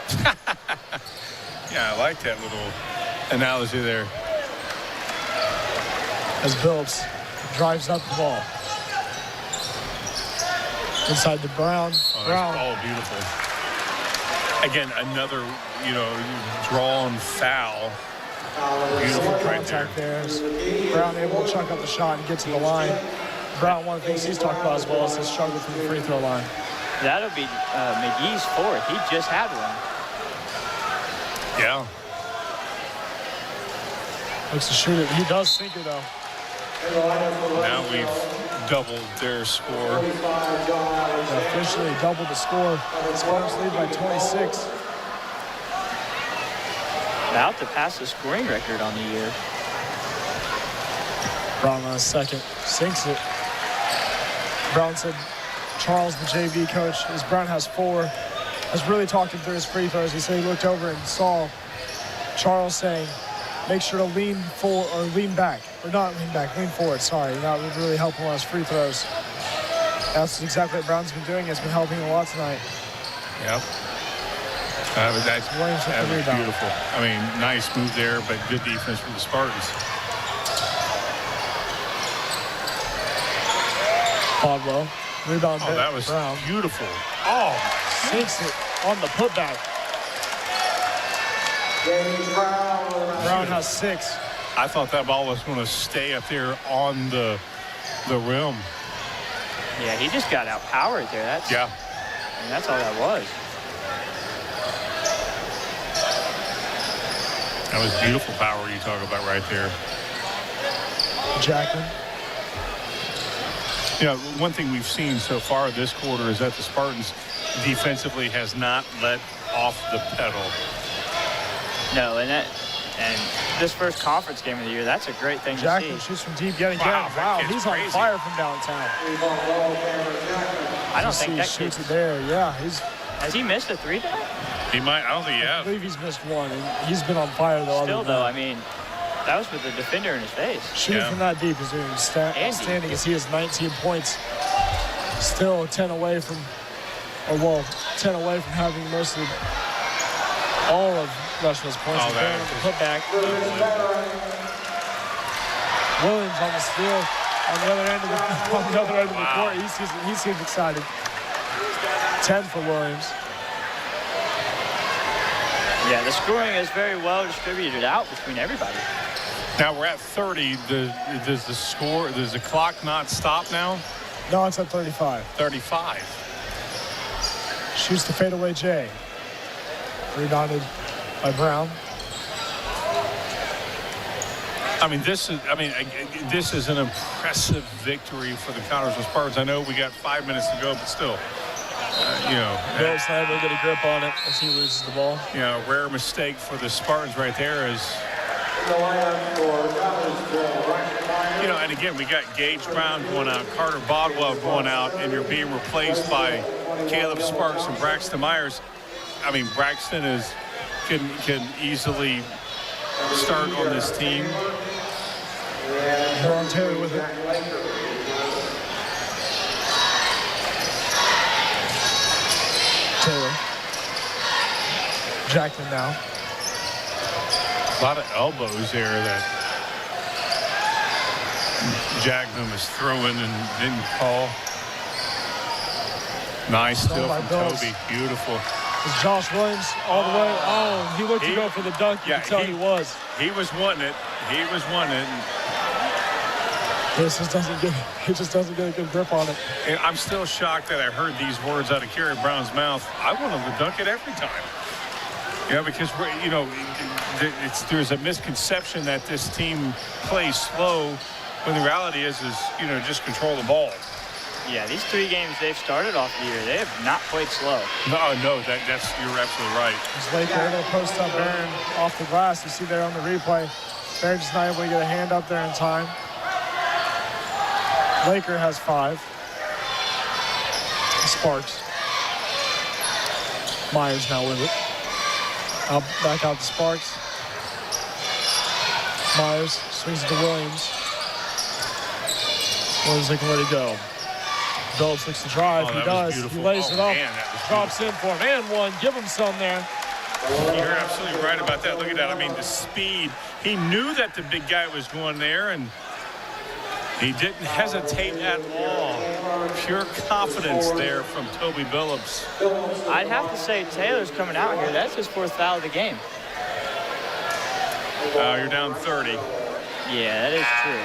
[SPEAKER 4] Yeah, I like that little analogy there.
[SPEAKER 3] As Phillips drives up the ball. Inside to Brown. Brown.
[SPEAKER 4] Oh, beautiful. Again, another, drawn foul. Beautiful right there.
[SPEAKER 3] Brown able to chuck up the shot and get to the line. Brown, one of the things he's talked about as well is his struggle from the free throw line.
[SPEAKER 5] That'll be McGee's fourth. He just had one.
[SPEAKER 4] Yeah.
[SPEAKER 3] Looks to shoot it. He does sink it, though.
[SPEAKER 4] Now we've doubled their score.
[SPEAKER 3] Officially doubled the score. Spartans lead by 26.
[SPEAKER 5] About to pass the scoring record on the year.
[SPEAKER 3] Brown on a second. Sinks it. Brown said Charles, the JV coach, as Brown has 4, has really talked him through his free throws. He said he looked over and saw Charles saying, make sure to lean forward or lean back. Or not lean back, lean forward, sorry. That would really help him on his free throws. That's exactly what Brown's been doing. Has been helping him a lot tonight.
[SPEAKER 4] Yep. That was beautiful. I mean, nice move there, but good defense from the Spartans.
[SPEAKER 3] Podwell, rebound.
[SPEAKER 4] Oh, that was
[SPEAKER 3] Brown.
[SPEAKER 4] beautiful. Oh,
[SPEAKER 3] sinks it on the putback. Brown has 6.
[SPEAKER 4] I thought that ball was going to stay up there on the rim.
[SPEAKER 5] Yeah, he just got outpowered there. That's all that was.
[SPEAKER 4] That was beautiful power you talk about right there.
[SPEAKER 3] Jackman.
[SPEAKER 4] You know, one thing we've seen so far this quarter is that the Spartans defensively has not let off the pedal.
[SPEAKER 5] No, and this first conference game of the year, that's a great thing
[SPEAKER 3] Jackman
[SPEAKER 5] to see.
[SPEAKER 3] shoots from deep yet again.
[SPEAKER 4] Wow,
[SPEAKER 3] He's
[SPEAKER 4] crazy.
[SPEAKER 3] on fire from downtown.
[SPEAKER 5] I don't think
[SPEAKER 3] he
[SPEAKER 5] that
[SPEAKER 3] shoots
[SPEAKER 5] kid,
[SPEAKER 3] it there. Yeah,
[SPEAKER 5] has he missed a 3 tonight?
[SPEAKER 4] He might. I don't think he
[SPEAKER 3] I
[SPEAKER 4] has.
[SPEAKER 3] believe he's missed 1. And he's been on fire though.
[SPEAKER 5] Still, though, I mean, that was with the defender in his face.
[SPEAKER 3] Shooting from that deep is doing standing as he has 19 points. Still 10 away from, 10 away from having most of all of Rushville's points.
[SPEAKER 4] Oh, that
[SPEAKER 3] on the putback. Williams on the steal on the other end of the court. He seems excited. 10 for Williams.
[SPEAKER 5] Yeah, the scoring is very well distributed out between everybody.
[SPEAKER 4] Now we're at 30. Does the clock not stop now?
[SPEAKER 3] No, it's at 35.
[SPEAKER 4] 35.
[SPEAKER 3] Shoots the fadeaway J. Rebounded by Brown.
[SPEAKER 4] I mean, this is an impressive victory for the Connersville Spartans. I know we got 5 minutes to go, but still,
[SPEAKER 3] Bill's not able to get a grip on it as he loses the ball.
[SPEAKER 4] A rare mistake for the Spartans right there is, and again, we got Gage Brown going out, Carter Bodwell going out, and you're being replaced by Caleb Sparks and Braxton Myers. I mean, Braxton can easily start on this team.
[SPEAKER 3] Ron Taylor with it. Taylor. Jackman now.
[SPEAKER 4] A lot of elbows there that Jackman was throwing and didn't call. Nice steal from Toby. Beautiful.
[SPEAKER 3] Is Josh Williams all the way? Oh, he looked to go for the dunk. You can tell he was.
[SPEAKER 4] He was wanting it. He was wanting it.
[SPEAKER 3] He just doesn't get a good grip on it.
[SPEAKER 4] And I'm still shocked that I heard these words out of Kerry Brown's mouth. I want him to dunk it every time. Because there's a misconception that this team plays slow, when the reality is just control the ball.
[SPEAKER 5] Yeah, these 3 games they've started off the year, they have not played slow.
[SPEAKER 4] No, that's you're absolutely right.
[SPEAKER 3] As Laker able to post up Barron off the glass. You see there on the replay, Barron just not able to get a hand up there in time. Laker has 5. Sparks. Myers now with it. Back out to Sparks. Myers swings it to Williams. Williams looking ready to go. Phillips looks to drive. He does. He lays it up. Drops in for him. And one. Give him some there.
[SPEAKER 4] You're absolutely right about that. Look at that. I mean, the speed. He knew that the big guy was going there, and he didn't hesitate at all. Pure confidence there from Toby Billups.
[SPEAKER 5] I'd have to say Taylor's coming out here. That's his 4th foul of the game.
[SPEAKER 4] You're down 30.
[SPEAKER 5] Yeah, that is true.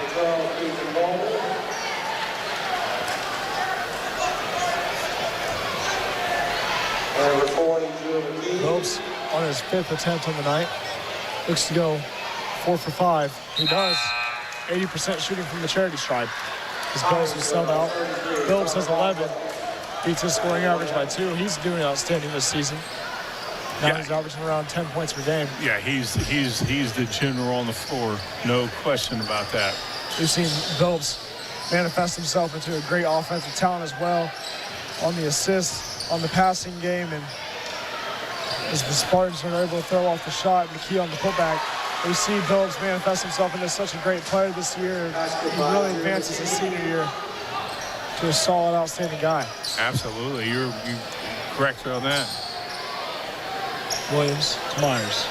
[SPEAKER 3] Phillips on his 5th attempt on the night. Looks to go 4 for 5. He does. 80% shooting from the charity stripe. His post was sub out. Phillips has 11. Beats his scoring average by 2. He's doing outstanding this season. Now he's averaging around 10 points per game.
[SPEAKER 4] Yeah, he's the general on the floor. No question about that.
[SPEAKER 3] We've seen Phillips manifest himself into a great offensive talent as well on the assists, on the passing game, and as the Spartans are able to throw off the shot and the key on the putback, we see Phillips manifest himself into such a great player this year. He really advances his senior year to a solid, outstanding guy.
[SPEAKER 4] Absolutely. You're correct on that.
[SPEAKER 3] Williams to Myers.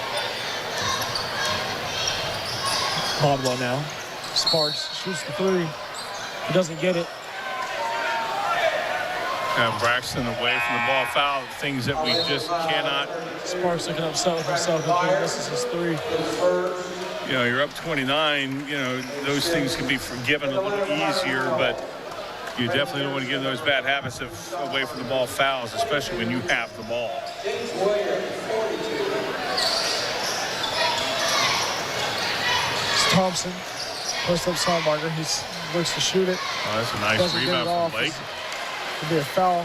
[SPEAKER 3] Bodwell now. Sparks shoots the three. He doesn't get it.
[SPEAKER 4] Braxton away from the ball foul, things that we just cannot.
[SPEAKER 3] Sparks looking upset with himself if he misses his three.
[SPEAKER 4] You know, you're up 29, you know, those things can be forgiven a little easier, but you definitely don't want to give those bad habits of away from the ball fouls, especially when you have the ball.
[SPEAKER 3] It's Thompson. Post up Salmarger. He looks to shoot it.
[SPEAKER 4] Oh, that's a nice rebound from Lake.
[SPEAKER 3] Could be a foul.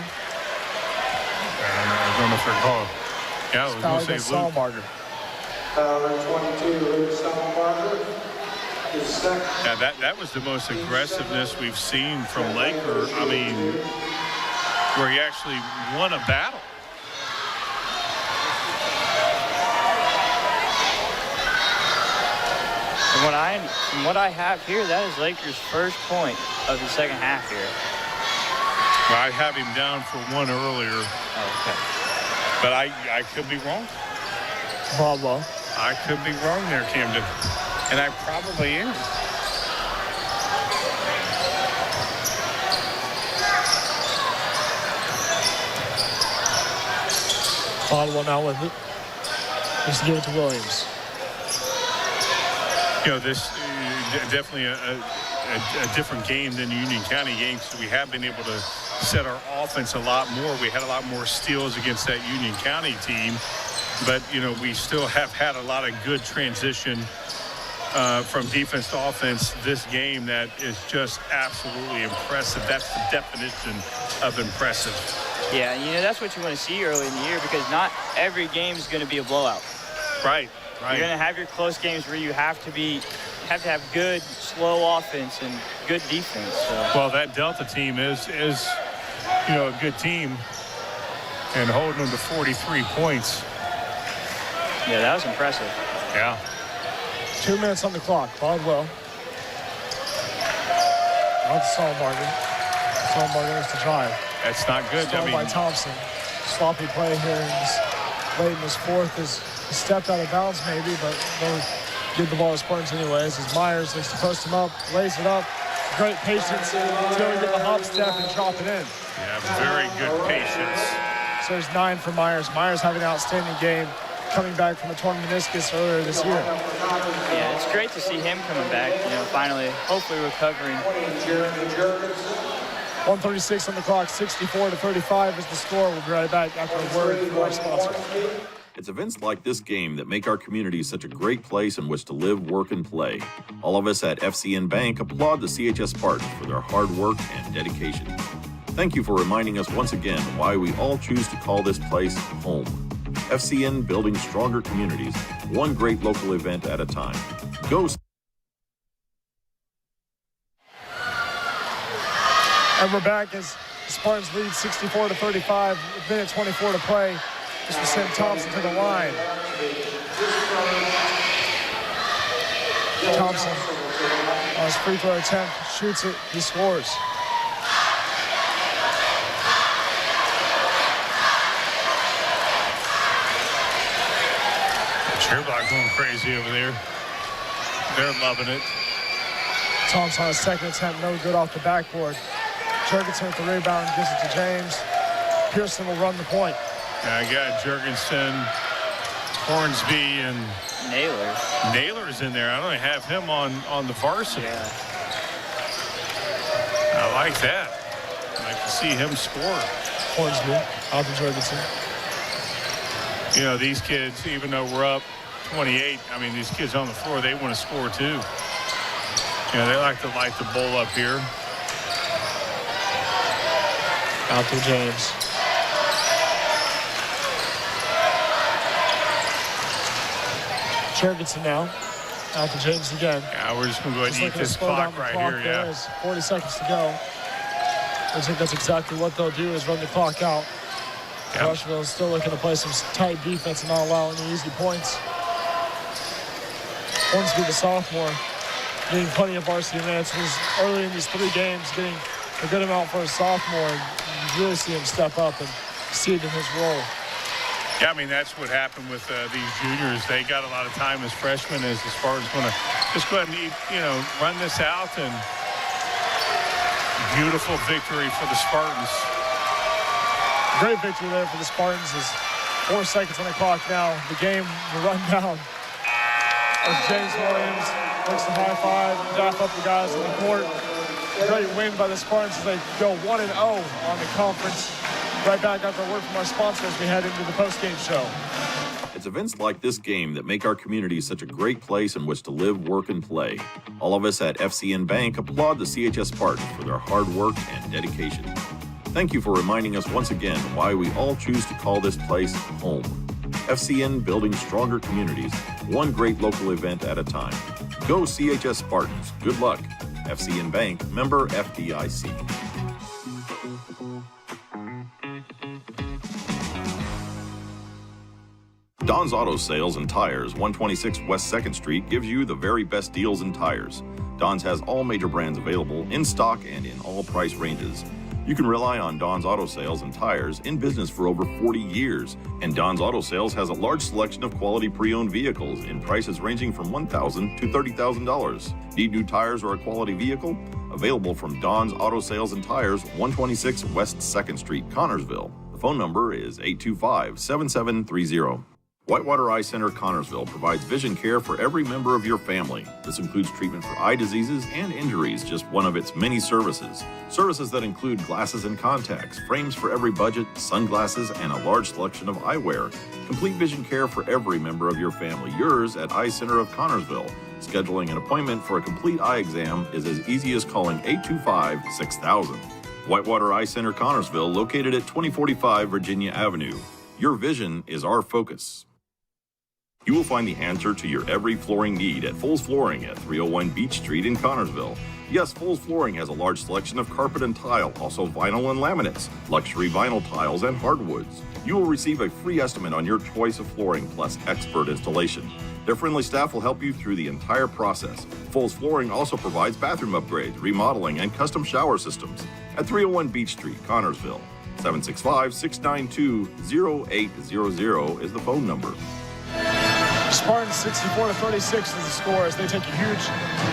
[SPEAKER 4] I don't know if they're called. Yeah, I was going to say Luke.
[SPEAKER 3] Salmarger.
[SPEAKER 7] Foul number 22, Luke Salmarger.
[SPEAKER 4] Yeah, that was the most aggressiveness we've seen from Laker. I mean, where he actually won a battle.
[SPEAKER 5] From what I have here, that is Lakers' first point of the second half here.
[SPEAKER 4] Well, I have him down for one earlier.
[SPEAKER 5] Oh, okay.
[SPEAKER 4] But I could be wrong.
[SPEAKER 3] Bodwell.
[SPEAKER 4] I could be wrong there, Camden. And I probably am.
[SPEAKER 3] Bodwell now with it. Just give it to Williams.
[SPEAKER 4] You know, this definitely a different game than the Union County game, because we have been able to set our offense a lot more. We had a lot more steals against that Union County team, but, you know, we still have had a lot of good transition from defense to offense this game that is just absolutely impressive. That's the definition of impressive.
[SPEAKER 5] Yeah, you know, that's what you want to see early in the year, because not every game is going to be a blowout.
[SPEAKER 4] Right.
[SPEAKER 5] You're going to have your close games where you have to have good, slow offense and good defense. So.
[SPEAKER 4] Well, that Delta team is you know, a good team, and holding them to 43 points.
[SPEAKER 5] Yeah, that was impressive.
[SPEAKER 4] Yeah.
[SPEAKER 3] 2 minutes on the clock. Bodwell. Out to Salmarger. Salmarger is to drive.
[SPEAKER 4] That's not good.
[SPEAKER 3] Stolen by Thompson. Sloppy play here in this, late in this fourth. Is stepped out of bounds maybe, but they'll give the ball to Spartans anyways. As Myers looks to post him up, lays it up. Great patience to go and get the hop step and drop it in.
[SPEAKER 4] Yeah, very good patience.
[SPEAKER 3] So there's 9 for Myers. Myers having an outstanding game, coming back from a torn meniscus earlier this year.
[SPEAKER 5] Yeah, it's great to see him coming back, you know, finally, hopefully recovering.
[SPEAKER 3] 1:36 on the clock, 64-35 is the score. We'll be right back after a word from our sponsor.
[SPEAKER 8] It's events like this game that make our community such a great place in which to live, work, and play. All of us at FCN Bank applaud the CHS Spartans for their hard work and dedication. Thank you for reminding us once again why we all choose to call this place home. FCN, building stronger communities, one great local event at a time. Go.
[SPEAKER 3] And we're back as the Spartans lead 64-35, with minute 24 to play. This will send Thompson to the line. Thompson, on his free throw attempt, shoots it, he scores.
[SPEAKER 4] Cheerblock going crazy over there. They're loving it.
[SPEAKER 3] Thompson on his second attempt, no good off the backboard. Jurgensen with the rebound, gives it to James. Pearson will run the point.
[SPEAKER 4] I got Jurgensen, Hornsby, and
[SPEAKER 5] Naylor.
[SPEAKER 4] Naylor's in there. I don't have him on the varsity.
[SPEAKER 5] Yeah.
[SPEAKER 4] I like that. I like to see him score.
[SPEAKER 3] Hornsby, out to Jurgensen.
[SPEAKER 4] You know, these kids, even though we're up 28, I mean, these kids on the floor, they want to score too. You know, they like to light the bowl up here.
[SPEAKER 3] Out to James. Jurgensen now. Out to James again.
[SPEAKER 4] Yeah, we're just going to go ahead and eat this clock right here. Yeah.
[SPEAKER 3] There's 40 seconds to go. I think that's exactly what they'll do, is run the clock out. Yep. Rushville is still looking to play some tight defense and not allow any easy points. Hornsby, the sophomore, getting plenty of varsity minutes. He's early in these 3 games getting a good amount for a sophomore. And you really see him step up and succeed in his role.
[SPEAKER 4] Yeah, I mean, that's what happened with these juniors. They got a lot of time as freshmen as the Spartans want to just go ahead and, run this out. And beautiful victory for the Spartans.
[SPEAKER 3] Great victory there for the Spartans. Is 4 seconds on the clock now. The game will run down as James Williams looks to high five and dap up the guys on the court. Great win by the Spartans as they go 1-0 on the conference. Right back after a word from our sponsors, we head into the post-game show.
[SPEAKER 8] It's events like this game that make our community such a great place in which to live, work, and play. All of us at FCN Bank applaud the CHS Spartans for their hard work and dedication. Thank you for reminding us once again why we all choose to call this place home. FCN, building stronger communities, one great local event at a time. Go CHS Spartans. Good luck. FCN Bank, member FDIC. Don's Auto Sales and Tires, 126 West 2nd Street, gives you the very best deals in tires. Don's has all major brands available in stock and in all price ranges. You can rely on Don's Auto Sales and Tires, in business for over 40 years. And Don's Auto Sales has a large selection of quality pre-owned vehicles in prices ranging from $1,000 to $30,000. Need new tires or a quality vehicle? Available from Don's Auto Sales and Tires, 126 West 2nd Street, Connorsville. The phone number is 825-7730. Whitewater Eye Center Connorsville provides vision care for every member of your family. This includes treatment for eye diseases and injuries, just one of its many services. Services that include glasses and contacts, frames for every budget, sunglasses, and a large selection of eyewear. Complete vision care for every member of your family. Yours at Eye Center of Connorsville. Scheduling an appointment for a complete eye exam is as easy as calling 825-6000. Whitewater Eye Center Connorsville, located at 2045 Virginia Avenue. Your vision is our focus. You will find the answer to your every flooring need at Foles Flooring at 301 Beach Street in Connorsville. Yes, Foles Flooring has a large selection of carpet and tile, also vinyl and laminates, luxury vinyl tiles, and hardwoods. You will receive a free estimate on your choice of flooring plus expert installation. Their friendly staff will help you through the entire process. Foles Flooring also provides bathroom upgrades, remodeling, and custom shower systems at 301 Beach Street, Connorsville. 765-692-0800 is the phone number.
[SPEAKER 3] Spartans 64-36 is the score as they take a huge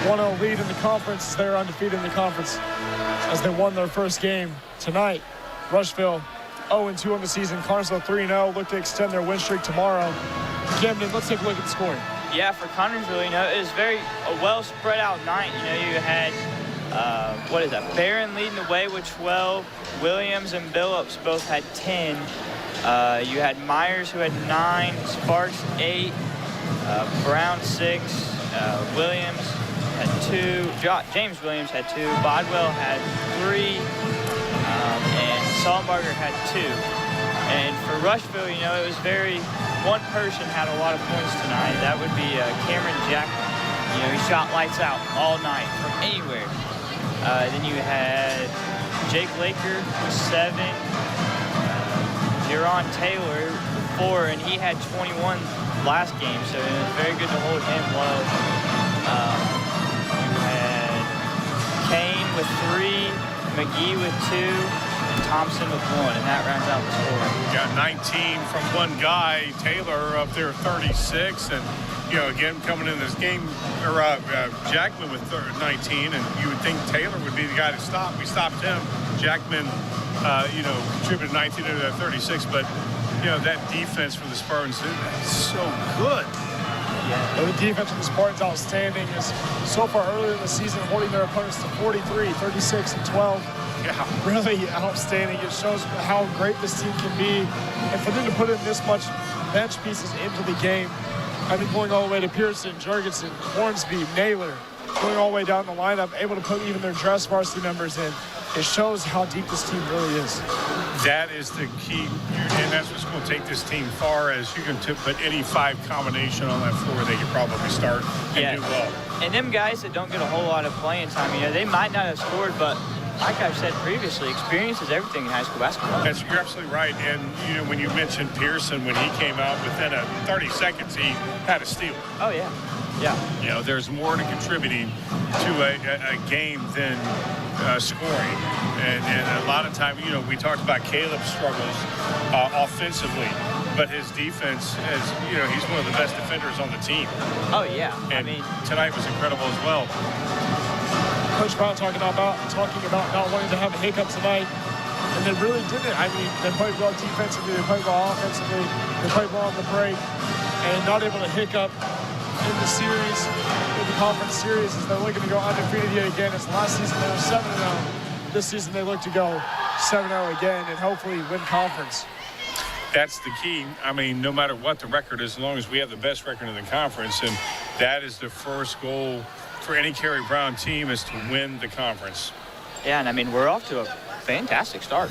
[SPEAKER 3] 1-0 lead in the conference. They're undefeated in the conference as they won their first game tonight. Rushville 0-2 on the season. Connorsville 3-0. Look to extend their win streak tomorrow. Camden, let's take a look at the scoring.
[SPEAKER 5] Yeah, for Connorsville, it was a well spread out night. You had Barron leading the way with 12. Williams and Billups both had 10. You had Myers who had 9, Sparks 8, Brown 6, Williams had 2, James Williams had 2, Bodwell had 3, and Sullenberger had 2. And for Rushville, it was one person had a lot of points tonight. That would be Cameron Jackman. He shot lights out all night from anywhere. Then you had Jake Laker with 7, Jaron Taylor with 4, and he had 21 last game, so it was very good to hold him low. You had Kane with 3, McGee with 2, and Thompson with 1, and that rounds out the score.
[SPEAKER 4] We got 19 from one guy, Taylor up there 36, and again, coming in this game, Jackman with 19, and you would think Taylor would be the guy to stop. We stopped him. Jackman, contributed 19 to that 36, but, that defense from the Spartans is so good.
[SPEAKER 3] Yeah, the defense of the Spartans outstanding is so far earlier in the season holding their opponents to 43, 36, and 12.
[SPEAKER 4] Yeah.
[SPEAKER 3] Really outstanding. It shows how great this team can be. And for them to put in this much bench pieces into the game, I think going all the way to Pearson, Jurgensen, Hornsby, Naylor, going all the way down the lineup, able to put even their dress varsity members in. It shows how deep this team really is.
[SPEAKER 4] That is the key, and that's what's going to take this team far, as you can put any 5 combination on that floor, they can probably start and do well.
[SPEAKER 5] And them guys that don't get a whole lot of playing time, they might not have scored, but like I've said previously, experience is everything in high school basketball.
[SPEAKER 4] You're absolutely right. And, when you mentioned Pearson, when he came out within 30 seconds, he had a steal.
[SPEAKER 5] Oh, yeah. Yeah.
[SPEAKER 4] There's more to contributing to a game than scoring. And a lot of time, we talked about Caleb's struggles offensively. but his defense is, he's one of the best defenders on the team.
[SPEAKER 5] Oh, yeah.
[SPEAKER 4] And tonight was incredible as well.
[SPEAKER 3] Coach Brown talking about not wanting to have a hiccup tonight, and they really didn't. I mean, they played well defensively, they played well offensively, they played well on the break, and not able to hiccup in the series, in the conference series, as they're looking to go undefeated yet again. As last season they were 7-0. This season they look to go 7-0 again and hopefully win conference.
[SPEAKER 4] That's the key. I mean, no matter what the record is, as long as we have the best record in the conference, and that is the first goal for any Carey Brown team, is to win the conference.
[SPEAKER 5] Yeah, and I mean, we're off to a fantastic start.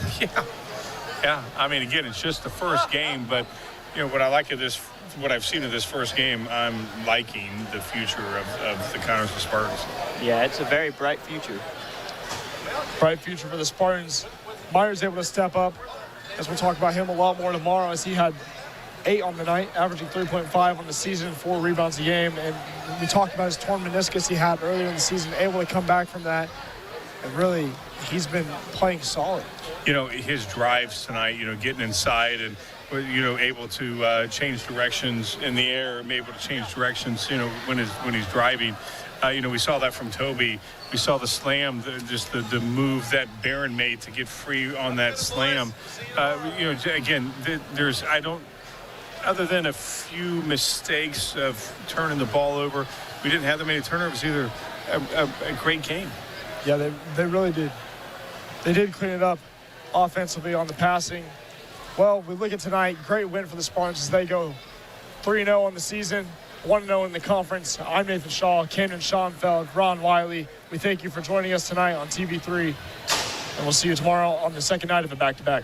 [SPEAKER 4] Yeah. I mean, again, it's just the first game, but what I like of this, what I've seen of this first game, I'm liking the future of the Connersville Spartans.
[SPEAKER 5] Yeah, it's a very bright future.
[SPEAKER 3] Bright future for the Spartans. Myers able to step up, as we'll talk about him a lot more tomorrow, as he had 8 on the night, averaging 3.5 on the season, 4 rebounds a game. And we talked about his torn meniscus he had earlier in the season, able to come back from that. And really, he's been playing solid.
[SPEAKER 4] His drives tonight, getting inside and, able to change directions in the air, able to change directions, when he's driving. We saw that from Toby. We saw the slam, the move that Barron made to get free on that slam. Again, other than a few mistakes of turning the ball over, we didn't have that many turnovers either. A great game.
[SPEAKER 3] Yeah, they really did. They did clean it up offensively on the passing. Well, we look at tonight, great win for the Spartans as they go 3-0 on the season, 1-0 in the conference. I'm Nathan Shaw, Camden Schoenfeld, Ron Wiley. We thank you for joining us tonight on TV3, and we'll see you tomorrow on the second night of a back-to-back.